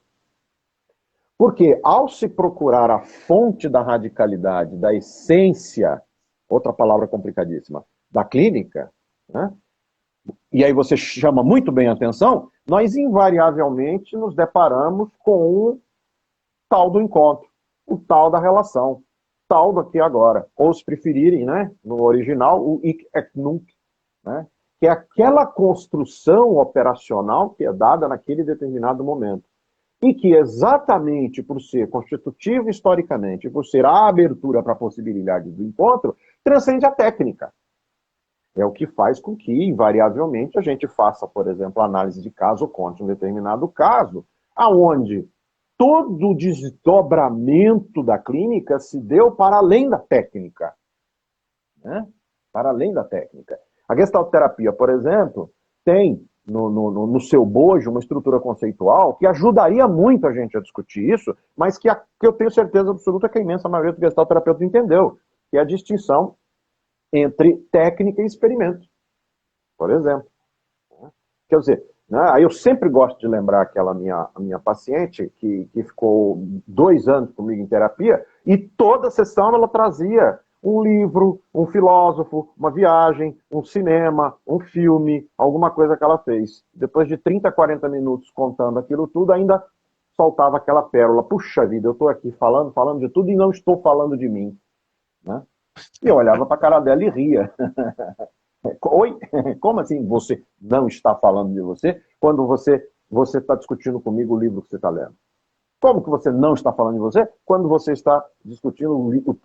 Porque ao se procurar a fonte da radicalidade, da essência, outra palavra complicadíssima, da clínica, né? E aí você chama muito bem a atenção, nós invariavelmente nos deparamos com o tal do encontro, o tal da relação, tal do aqui e agora. Ou se preferirem, né, no original, o ich et nunc, né, que é aquela construção operacional que é dada naquele determinado momento. E que exatamente por ser constitutivo historicamente, por ser a abertura para a possibilidade do encontro, transcende a técnica. É o que faz com que, invariavelmente, a gente faça, por exemplo, análise de caso ou conte um determinado caso, aonde todo o desdobramento da clínica se deu para além da técnica. Né? Para além da técnica. A gestalterapia, por exemplo, tem no seu bojo uma estrutura conceitual que ajudaria muito a gente a discutir isso, mas que eu tenho certeza absoluta que a imensa maioria do gestalterapeuta entendeu, que é a distinção entre técnica e experimento, por exemplo. Quer dizer, né, aí eu sempre gosto de lembrar aquela minha paciente que ficou 2 anos comigo em terapia e toda sessão ela trazia um livro, um filósofo, uma viagem, um cinema, um filme, alguma coisa que ela fez. Depois de 30, 40 minutos contando aquilo tudo, ainda soltava aquela pérola. Puxa vida, eu estou aqui falando de tudo e não estou falando de mim. Né? E eu olhava para a cara dela e ria. Oi? Como assim você não está falando de você quando você está discutindo comigo o livro que você está lendo? Como que você não está falando de você quando você está discutindo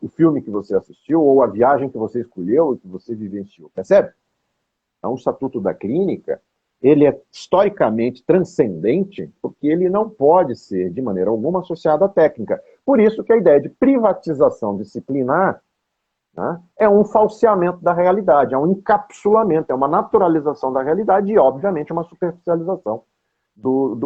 o filme que você assistiu ou a viagem que você escolheu e que você vivenciou? Percebe? Então, o Estatuto da Clínica, ele é historicamente transcendente porque ele não pode ser, de maneira alguma, associado à técnica. Por isso que a ideia de privatização disciplinar, né, é um falseamento da realidade, é um encapsulamento, é uma naturalização da realidade e, obviamente, uma superficialização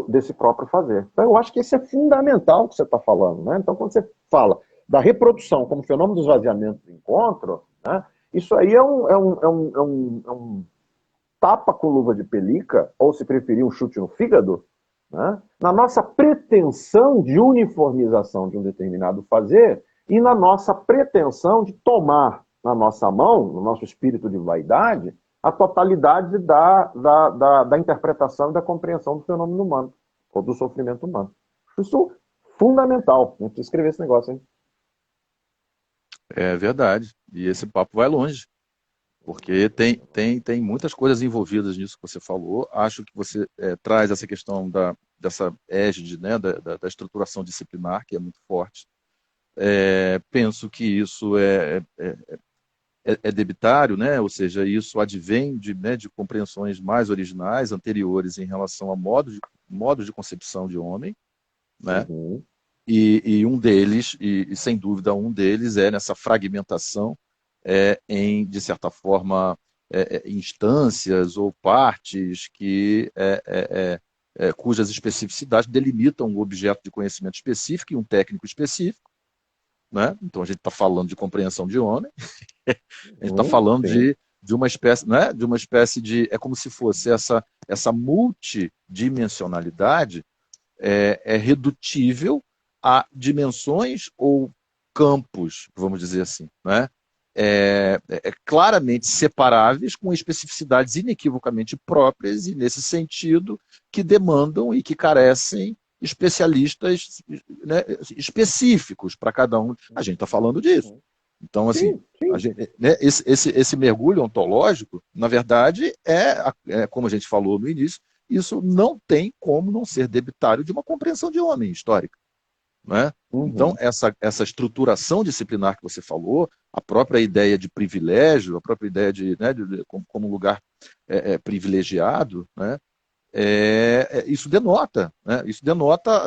desse próprio fazer. Então, eu acho que isso é fundamental o que você está falando. Né? Então, quando você fala da reprodução como fenômeno do esvaziamento do encontro, né, isso aí é um tapa com luva de pelica, ou se preferir, um chute no fígado, né, na nossa pretensão de uniformização de um determinado fazer e na nossa pretensão de tomar na nossa mão, no nosso espírito de vaidade, a totalidade da interpretação e da compreensão do fenômeno humano, ou do sofrimento humano. Isso é fundamental. A gente precisa escrever esse negócio, hein? É verdade. E esse papo vai longe. Porque tem muitas coisas envolvidas nisso que você falou. Acho que você traz essa questão dessa égide, né, da estruturação disciplinar, que é muito forte. Penso que isso é debitário, né? Ou seja, isso advém de compreensões mais originais, anteriores em relação a modo de concepção de homem, né? Uhum. E um deles, e sem dúvida um deles, é nessa fragmentação em, de certa forma, instâncias ou partes cujas especificidades delimitam um objeto de conhecimento específico e um técnico específico. Né? Então a gente está falando de compreensão de homem, a gente está falando Sim. de uma espécie, né? De uma espécie de. É como se fosse essa multidimensionalidade redutível a dimensões ou campos, vamos dizer assim, né? Claramente separáveis, com especificidades inequivocamente próprias e, nesse sentido, que demandam e que carecem especialistas, né, específicos para cada um. A gente está falando disso. Então, assim, Sim. né, esse mergulho ontológico, na verdade, como a gente falou no início, isso não tem como não ser debitário de uma compreensão de homem histórica. Né? Então, Uhum. essa estruturação disciplinar que você falou, a própria ideia de privilégio, a própria ideia como lugar privilegiado, né? Isso denota,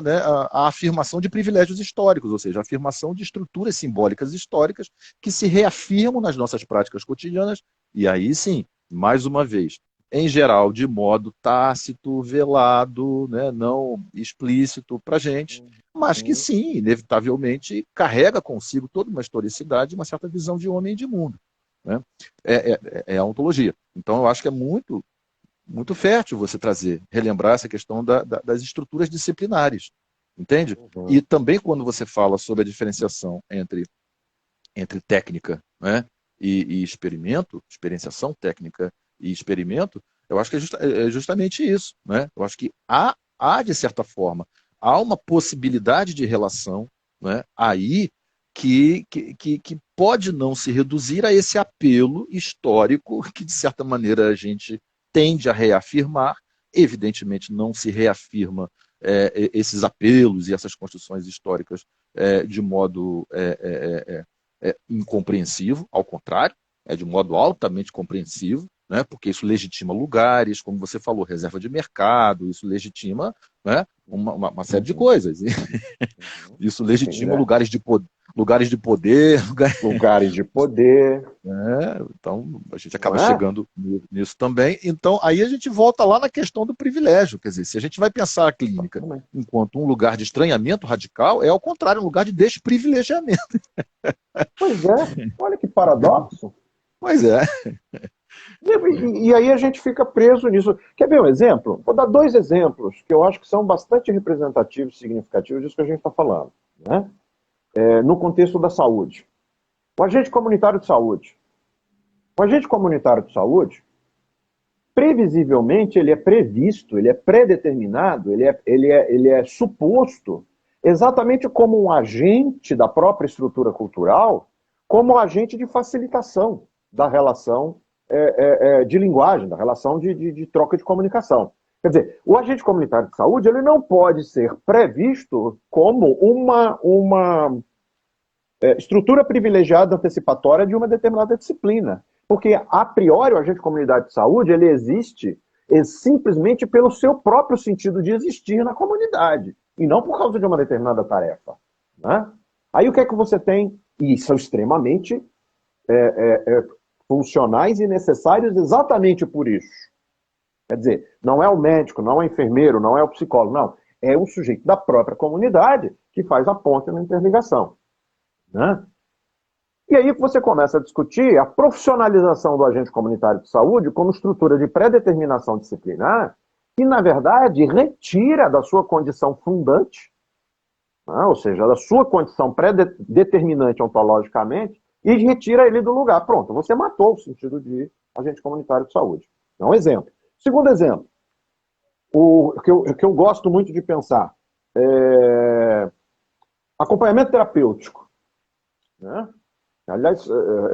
né, a afirmação de privilégios históricos, ou seja, a afirmação de estruturas simbólicas históricas que se reafirmam nas nossas práticas cotidianas, e aí sim, mais uma vez, em geral, de modo tácito, velado, né, não explícito para a gente, mas que sim, inevitavelmente, carrega consigo toda uma historicidade, uma certa visão de homem e de mundo. Né? É a ontologia. Então, eu acho que é muito fértil você relembrar essa questão das estruturas disciplinares, entende? E também quando você fala sobre a diferenciação entre técnica, né, e experimento, experienciação técnica e experimento, eu acho que é justamente isso, né? Eu acho que de certa forma, há uma possibilidade de relação, né, aí que pode não se reduzir a esse apelo histórico que, de certa maneira, a gente tende a reafirmar, evidentemente não se reafirma esses apelos e essas construções históricas de modo incompreensivo, ao contrário, é de modo altamente compreensivo, né, porque isso legitima lugares, como você falou, reserva de mercado, isso legitima, né, uma série de coisas. Isso legitima lugares de poder. Lugares de poder. Então, a gente acaba chegando nisso também. Então, aí a gente volta lá na questão do privilégio. Quer dizer, se a gente vai pensar a clínica enquanto um lugar de estranhamento radical, é ao contrário, um lugar de desprivilegiamento. Pois é, olha que paradoxo. Pois é. E aí a gente fica preso nisso. Quer ver um exemplo? Vou dar 2 exemplos que eu acho que são bastante representativos e significativos disso que a gente está falando. Né? No contexto da saúde. O agente comunitário de saúde. O agente comunitário de saúde, previsivelmente, ele é previsto, ele é predeterminado, ele é suposto exatamente como um agente da própria estrutura cultural, como um agente de facilitação da relação de linguagem, da relação de troca de comunicação. Quer dizer, o agente comunitário de saúde ele não pode ser previsto como uma estrutura privilegiada antecipatória de uma determinada disciplina. Porque, a priori, o agente comunitário de saúde ele existe simplesmente pelo seu próprio sentido de existir na comunidade, e não por causa de uma determinada tarefa. Né? Aí o que é que você tem? E são extremamente funcionais e necessários exatamente por isso. Quer dizer, não é o médico, não é o enfermeiro, não é o psicólogo, não. É um sujeito da própria comunidade que faz a ponte na interligação. Né? E aí você começa a discutir a profissionalização do agente comunitário de saúde como estrutura de pré-determinação disciplinar, que, na verdade, retira da sua condição fundante, né? Ou seja, da sua condição pré-determinante ontologicamente, e retira ele do lugar. Pronto, você matou o sentido de agente comunitário de saúde. É um exemplo. Segundo exemplo, o que eu gosto muito de pensar, acompanhamento terapêutico. Né? Aliás,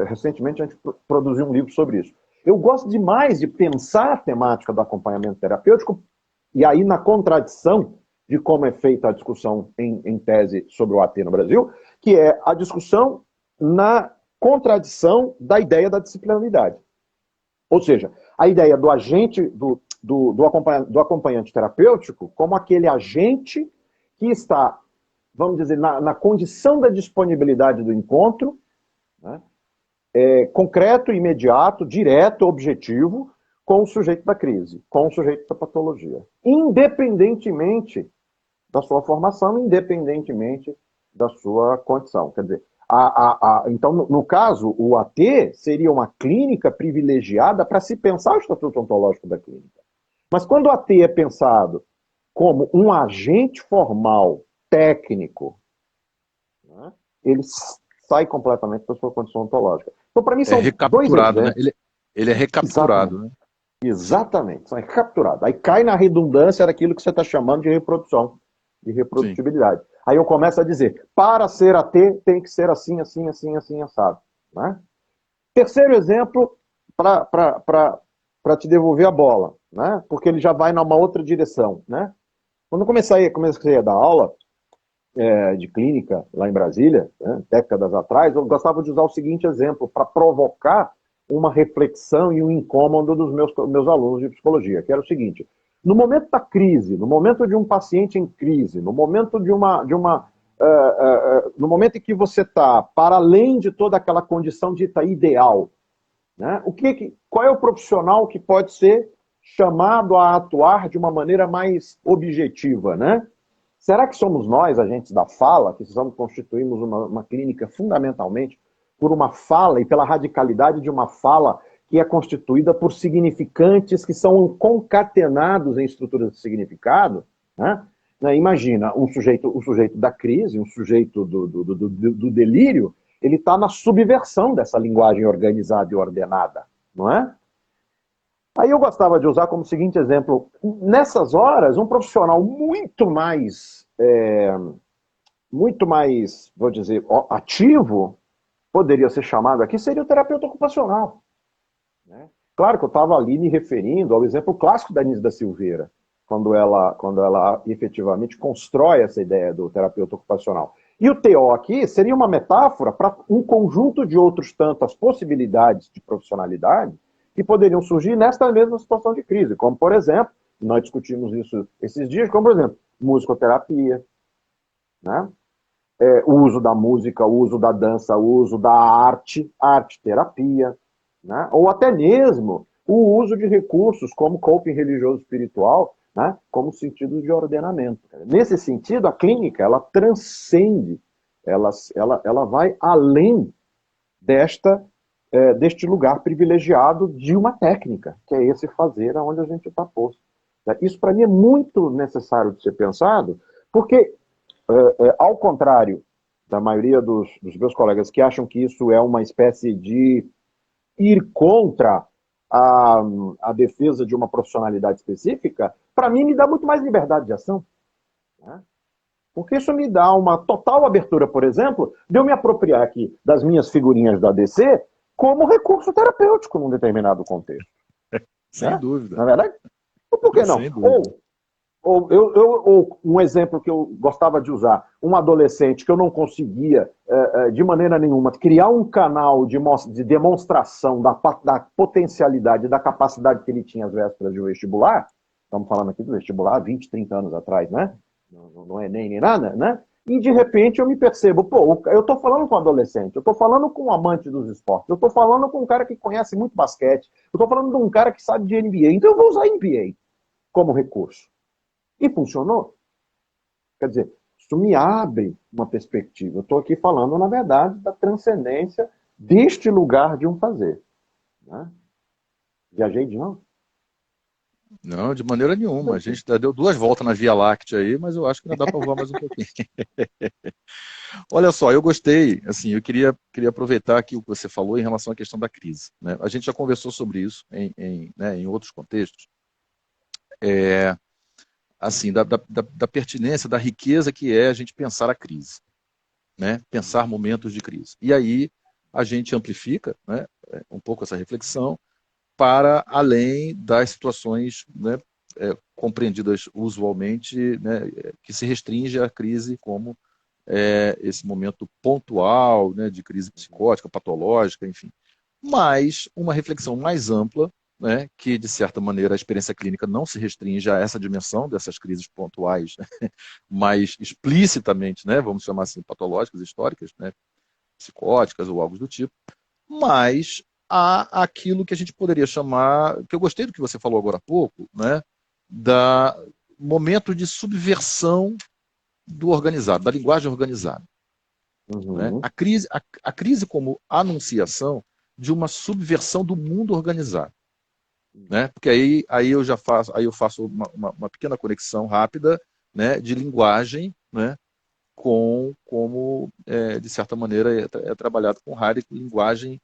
recentemente a gente produziu um livro sobre isso. Eu gosto demais de pensar a temática do acompanhamento terapêutico, e aí na contradição de como é feita a discussão em tese sobre o AT no Brasil, que é a discussão na contradição da ideia da disciplinaridade. Ou seja, a ideia do agente, do acompanhante terapêutico, como aquele agente que está, vamos dizer, na condição da disponibilidade do encontro, né, concreto, imediato, direto, objetivo, com o sujeito da crise, com o sujeito da patologia. Independentemente da sua formação, independentemente da sua condição. Quer dizer, então, no caso, o AT seria uma clínica privilegiada para se pensar o estatuto ontológico da clínica. Mas quando o AT é pensado como um agente formal, técnico, né, ele sai completamente da sua condição ontológica. Então, para mim, são dois exemplos. Né? Ele é recapturado. Exatamente. Né? Exatamente, são recapturados. Aí cai na redundância daquilo que você está chamando de reprodução, de reprodutibilidade. Sim. Aí eu começo a dizer, para ser AT tem que ser assim, assim, assim, assim, assado. Né? Terceiro exemplo, para te devolver a bola, né? Porque ele já vai numa outra direção. Né? Quando eu comecei a dar aula de clínica lá em Brasília, né, décadas atrás, eu gostava de usar o seguinte exemplo para provocar uma reflexão e um incômodo dos meus alunos de psicologia, que era o seguinte: no momento da crise, no momento de um paciente em crise, no momento no momento em que você está para além de toda aquela condição dita ideal, né, qual é o profissional que pode ser chamado a atuar de uma maneira mais objetiva, né? Será que somos nós, agentes da fala, que constituímos uma clínica fundamentalmente por uma fala e pela radicalidade de uma fala que é constituída por significantes que são concatenados em estruturas de significado? Né? Imagina, o sujeito da crise, um sujeito do delírio, ele está na subversão dessa linguagem organizada e ordenada, não é? Aí eu gostava de usar como seguinte exemplo, nessas horas, um profissional muito mais, vou dizer, ativo, poderia ser chamado aqui, seria o terapeuta ocupacional. Né? Claro que eu estava ali me referindo ao exemplo clássico da Anísia da Silveira, quando ela efetivamente constrói essa ideia do terapeuta ocupacional. E o TO aqui seria uma metáfora para um conjunto de outros tantas possibilidades de profissionalidade que poderiam surgir nesta mesma situação de crise, como, por exemplo, nós discutimos isso esses dias, como, por exemplo, musicoterapia, né? O uso da música, o uso da dança, o uso da arte-terapia, né? Ou até mesmo o uso de recursos como coping religioso espiritual, né? Como sentido de ordenamento. Nesse sentido, a clínica, ela transcende, ela vai além deste lugar privilegiado de uma técnica, que é esse fazer aonde a gente está posto. Isso, para mim, é muito necessário de ser pensado, porque, ao contrário da maioria dos meus colegas que acham que isso é uma espécie de ir contra a defesa de uma profissionalidade específica, para mim me dá muito mais liberdade de ação. Né? Porque isso me dá uma total abertura, por exemplo, de eu me apropriar aqui das minhas figurinhas da DC como recurso terapêutico num determinado contexto. Sem dúvida. Na verdade, por que não? Ou um exemplo que eu gostava de usar, um adolescente que eu não conseguia, de maneira nenhuma, criar um canal de demonstração da potencialidade, da capacidade que ele tinha às vésperas de um vestibular, estamos falando aqui do vestibular 20, 30 anos atrás, né? Não é nem nada, né? E de repente eu me percebo, pô, eu estou falando com um adolescente, eu estou falando com um amante dos esportes, eu estou falando com um cara que conhece muito basquete, eu estou falando de um cara que sabe de NBA, então eu vou usar NBA como recurso. E funcionou. Quer dizer, isso me abre uma perspectiva. Eu estou aqui falando, na verdade, da transcendência deste lugar de um fazer. Né? Viajei de novo? Não, de maneira nenhuma. A gente deu 2 voltas na Via Láctea aí, mas eu acho que ainda dá para voar mais um pouquinho. Olha só, eu gostei, assim, eu queria aproveitar aqui o que você falou em relação à questão da crise. Né? A gente já conversou sobre isso em outros contextos. Assim, da pertinência, da riqueza que é a gente pensar a crise, né? Pensar momentos de crise. E aí a gente amplifica, né, um pouco essa reflexão para além das situações, né, compreendidas usualmente, né, que se restringe à crise como esse momento pontual, né, de crise psicótica, patológica, enfim. Mas uma reflexão mais ampla, né, que, de certa maneira, a experiência clínica não se restringe a essa dimensão dessas crises pontuais, né, mais explicitamente, né, vamos chamar assim, patológicas, históricas, né, psicóticas ou algo do tipo, mas há aquilo que a gente poderia chamar, que eu gostei do que você falou agora há pouco, né, da momento de subversão do organizado, da linguagem organizada. Né? Uhum. A crise como anunciação de uma subversão do mundo organizado. Né? Porque aí eu faço uma pequena conexão rápida, né, de linguagem, né, com como, de certa maneira, é trabalhado com Heidegger, linguagem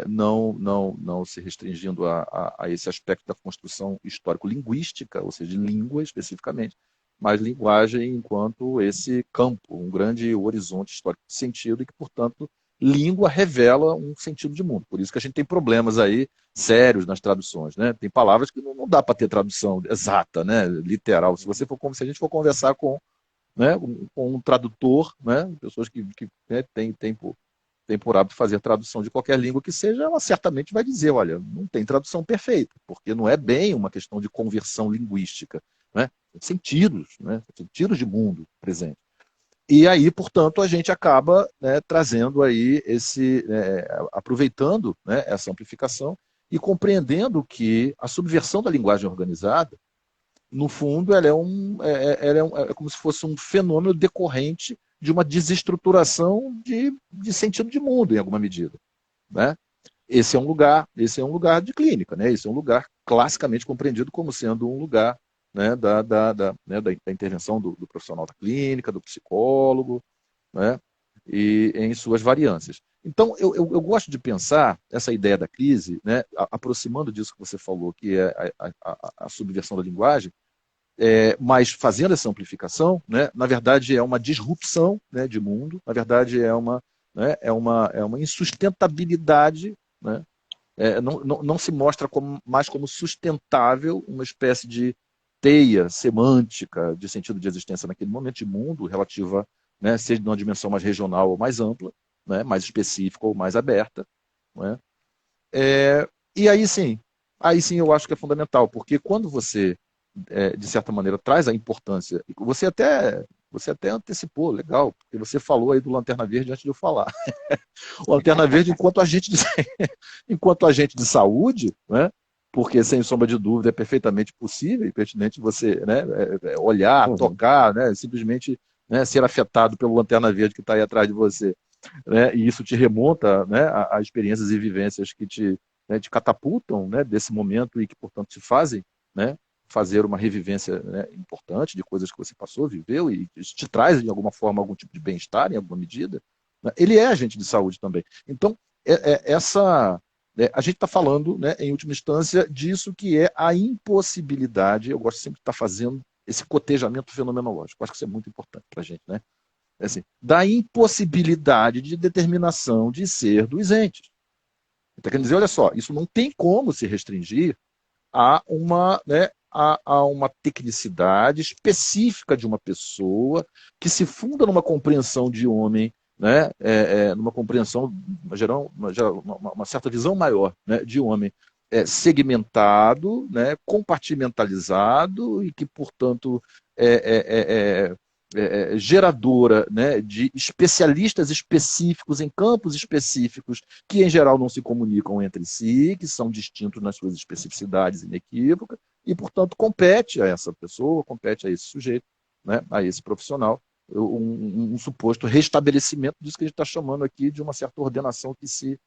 não se restringindo a esse aspecto da construção histórico-linguística, ou seja, de língua especificamente, mas linguagem enquanto esse campo, um grande horizonte histórico de sentido e que, portanto, língua revela um sentido de mundo. Por isso que a gente tem problemas aí sérios nas traduções, né? Tem palavras que não dá para ter tradução exata, né? Literal. Se a gente for conversar com, né, com um tradutor, né? Pessoas que né, tem por hábito fazer tradução de qualquer língua que seja, ela certamente vai dizer, olha, não tem tradução perfeita, porque não é bem uma questão de conversão linguística, né? Sentidos, né? Sentidos de mundo presente. E aí, portanto, a gente acaba, né, trazendo aí aproveitando, né, essa amplificação e compreendendo que a subversão da linguagem organizada, no fundo, ela é como se fosse um fenômeno decorrente de uma desestruturação de sentido de mundo, em alguma medida. Né? Esse é um lugar de clínica, né? Esse é um lugar classicamente compreendido como sendo um lugar, né, da intervenção do profissional da clínica, do psicólogo, né? E em suas variâncias. Então, eu gosto de pensar essa ideia da crise, né, aproximando disso que você falou, que é a subversão da linguagem, mas fazendo essa amplificação, né, na verdade é uma disrupção, né, de mundo, na verdade né, é uma insustentabilidade, né, não se mostra mais como sustentável uma espécie de teia semântica de sentido de existência naquele momento de mundo relativa, né, seja numa dimensão mais regional ou mais ampla, né, mais específica ou mais aberta. Né, e aí sim eu acho que é fundamental, porque quando você de certa maneira, traz a importância. Você até antecipou, legal, porque você falou aí do Lanterna Verde antes de eu falar. O Lanterna Verde, enquanto agente de saúde, né, porque, sem sombra de dúvida, é perfeitamente possível e pertinente você, né, olhar, tocar, né, simplesmente, né, ser afetado pelo Lanterna Verde que está aí atrás de você. Né, e isso te remonta, né, a experiências e vivências que te catapultam, né, desse momento e que, portanto, te fazem, né, fazer uma revivência, né, importante de coisas que você passou, viveu, e isso te traz, de alguma forma, algum tipo de bem-estar, em alguma medida. Né? Ele é agente de saúde também. Então, a gente está falando, né, em última instância, disso que é a impossibilidade. Eu gosto sempre de estar fazendo esse cotejamento fenomenológico. Acho que isso é muito importante para a gente, né? Assim, da impossibilidade de determinação de ser dos entes. Está querendo dizer, olha só, isso não tem como se restringir a uma, né, a uma tecnicidade específica de uma pessoa que se funda numa compreensão de homem, né, numa compreensão, uma certa visão maior, né, de homem segmentado, né, compartimentalizado e que, portanto, geradora, né, de especialistas específicos em campos específicos que, em geral, não se comunicam entre si, que são distintos nas suas especificidades inequívocas, e, portanto, compete a essa pessoa, compete a esse sujeito, né, a esse profissional, um suposto restabelecimento disso que a gente está chamando aqui de uma certa ordenação que se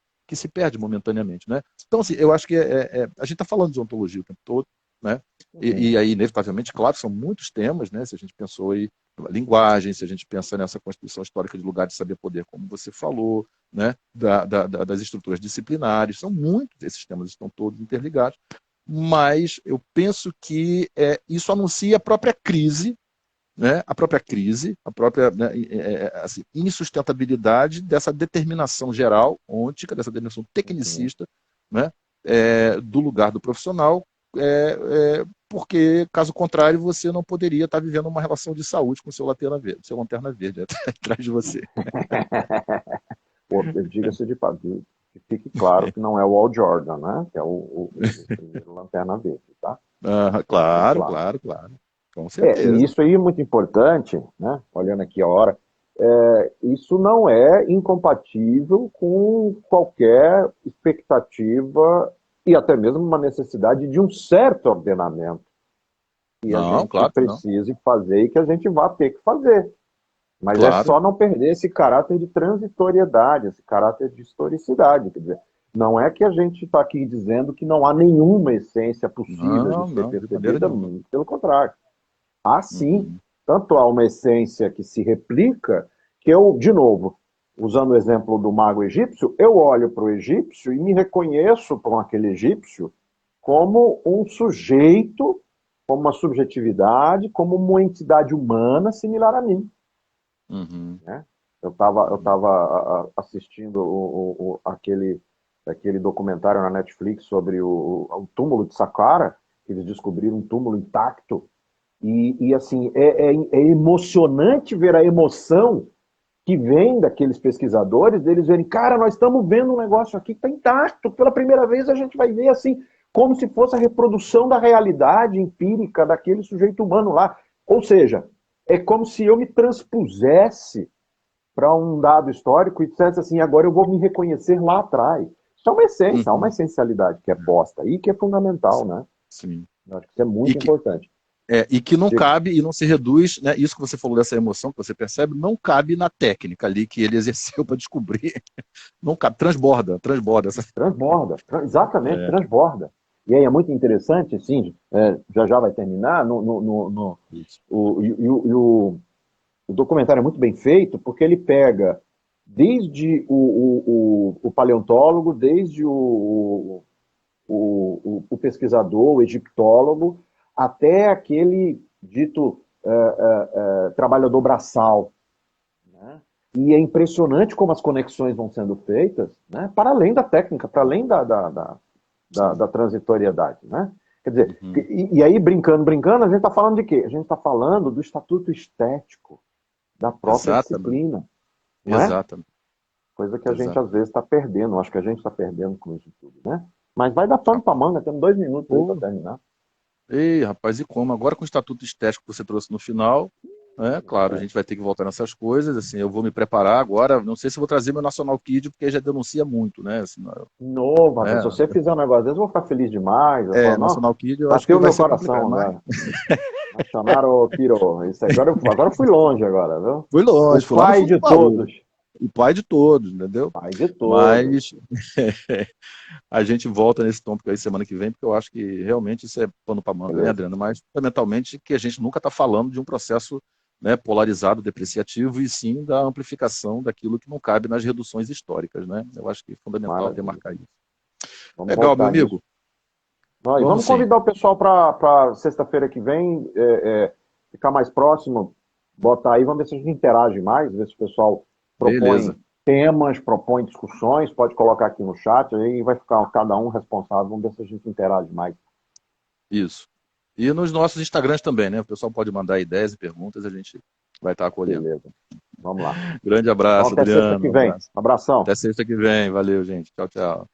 perde momentaneamente. Né? Então, assim, eu acho que a gente está falando de ontologia o tempo todo, né? E aí, inevitavelmente, claro, são muitos temas, né? Se a gente pensou aí linguagem, se a gente pensa nessa constituição histórica de lugar de saber-poder, como você falou, né? Das estruturas disciplinares, são muitos, esses temas estão todos interligados, mas eu penso que isso anuncia a própria crise, né? A própria né, assim, insustentabilidade dessa determinação geral, ôntica, dessa determinação tecnicista, né? Do lugar do profissional, porque, caso contrário, você não poderia estar vivendo uma relação de saúde com o seu lanterna verde atrás de você. Diga-se de passagem, que fique claro que não é o Al Jordan, né? Que é o primeiro Lanterna Verde, tá? Claro. Com certeza. E isso aí é muito importante, né? Olhando aqui a hora, isso não é incompatível com qualquer expectativa e até mesmo uma necessidade de um certo ordenamento que a gente precise fazer e que a gente vai ter que fazer. Mas é só não perder esse caráter de transitoriedade, esse caráter de historicidade. Quer dizer, não é que a gente está aqui dizendo que não há nenhuma essência possível de ser percebida, pelo contrário. Há sim, tanto há uma essência que se replica, que eu, de novo, usando o exemplo do mago egípcio, eu olho para o egípcio e me reconheço com aquele egípcio como um sujeito, como uma subjetividade, como uma entidade humana similar a mim. Né? Eu estava assistindo aquele documentário na Netflix sobre o túmulo de Saqqara, que eles descobriram um túmulo intacto, e assim, é emocionante ver a emoção que vem daqueles pesquisadores, deles verem, cara, nós estamos vendo um negócio aqui que está intacto, pela primeira vez a gente vai ver assim, como se fosse a reprodução da realidade empírica daquele sujeito humano lá. Ou seja, é como se eu me transpusesse para um dado histórico e dissesse assim, agora eu vou me reconhecer lá atrás. Isso é uma essência, uma essencialidade que é posta aí, que é fundamental, né? Sim. Eu acho que isso é muito importante. E que não cabe e não se reduz, né? Isso que você falou dessa emoção que você percebe, não cabe na técnica ali que ele exerceu para descobrir. Não cabe, transborda. Transborda, exatamente, transborda. E aí é muito interessante, assim, já vai terminar, o documentário é muito bem feito, porque ele pega desde o paleontólogo, desde o pesquisador, o egiptólogo, até aquele dito trabalhador braçal. Né? E é impressionante como as conexões vão sendo feitas, né? Para além da técnica, para além da transitoriedade. Né? Quer dizer, e aí, brincando, a gente está falando de quê? A gente está falando do estatuto estético da própria disciplina. Não é? Exatamente. Coisa que a gente, às vezes, está perdendo. Acho que a gente está perdendo com isso tudo. Né? Mas vai dar pano para manga, temos 2 minutos aí para terminar. Ei, rapaz, e como? Agora com o estatuto estético que você trouxe no final, claro, a gente vai ter que voltar nessas coisas, assim, eu vou me preparar agora, não sei se vou trazer meu National Kid, porque já denuncia muito, né? Assim, se você fizer um negócio desse, eu vou ficar feliz demais. National Kid, eu acho que vai ser coração agora. Nacional Piro, isso aí, agora eu fui longe agora, viu? Fui longe, o pai de todos. O pai de todos, entendeu? Pai de todos. Mas a gente volta nesse tópico aí semana que vem, porque eu acho que realmente isso é pano para manga, né, Adriano? Mas, fundamentalmente, que a gente nunca está falando de um processo, né, polarizado, depreciativo, e sim da amplificação daquilo que não cabe nas reduções históricas, né? Eu acho que é fundamental demarcar isso. Legal, meu amigo. Vamos convidar o pessoal para sexta-feira que vem, ficar mais próximo, botar aí, vamos ver se a gente interage mais, ver se o pessoal propõe temas, propõe discussões, pode colocar aqui no chat, aí vai ficar cada um responsável, vamos ver se a gente interage mais. Isso. E nos nossos Instagrams também, né? O pessoal pode mandar ideias e perguntas, a gente vai estar acolhendo. Beleza. Vamos lá. Grande Então, abraço, até Adriano. sexta que vem. Abração. Até sexta que vem. Valeu, gente. Tchau, tchau.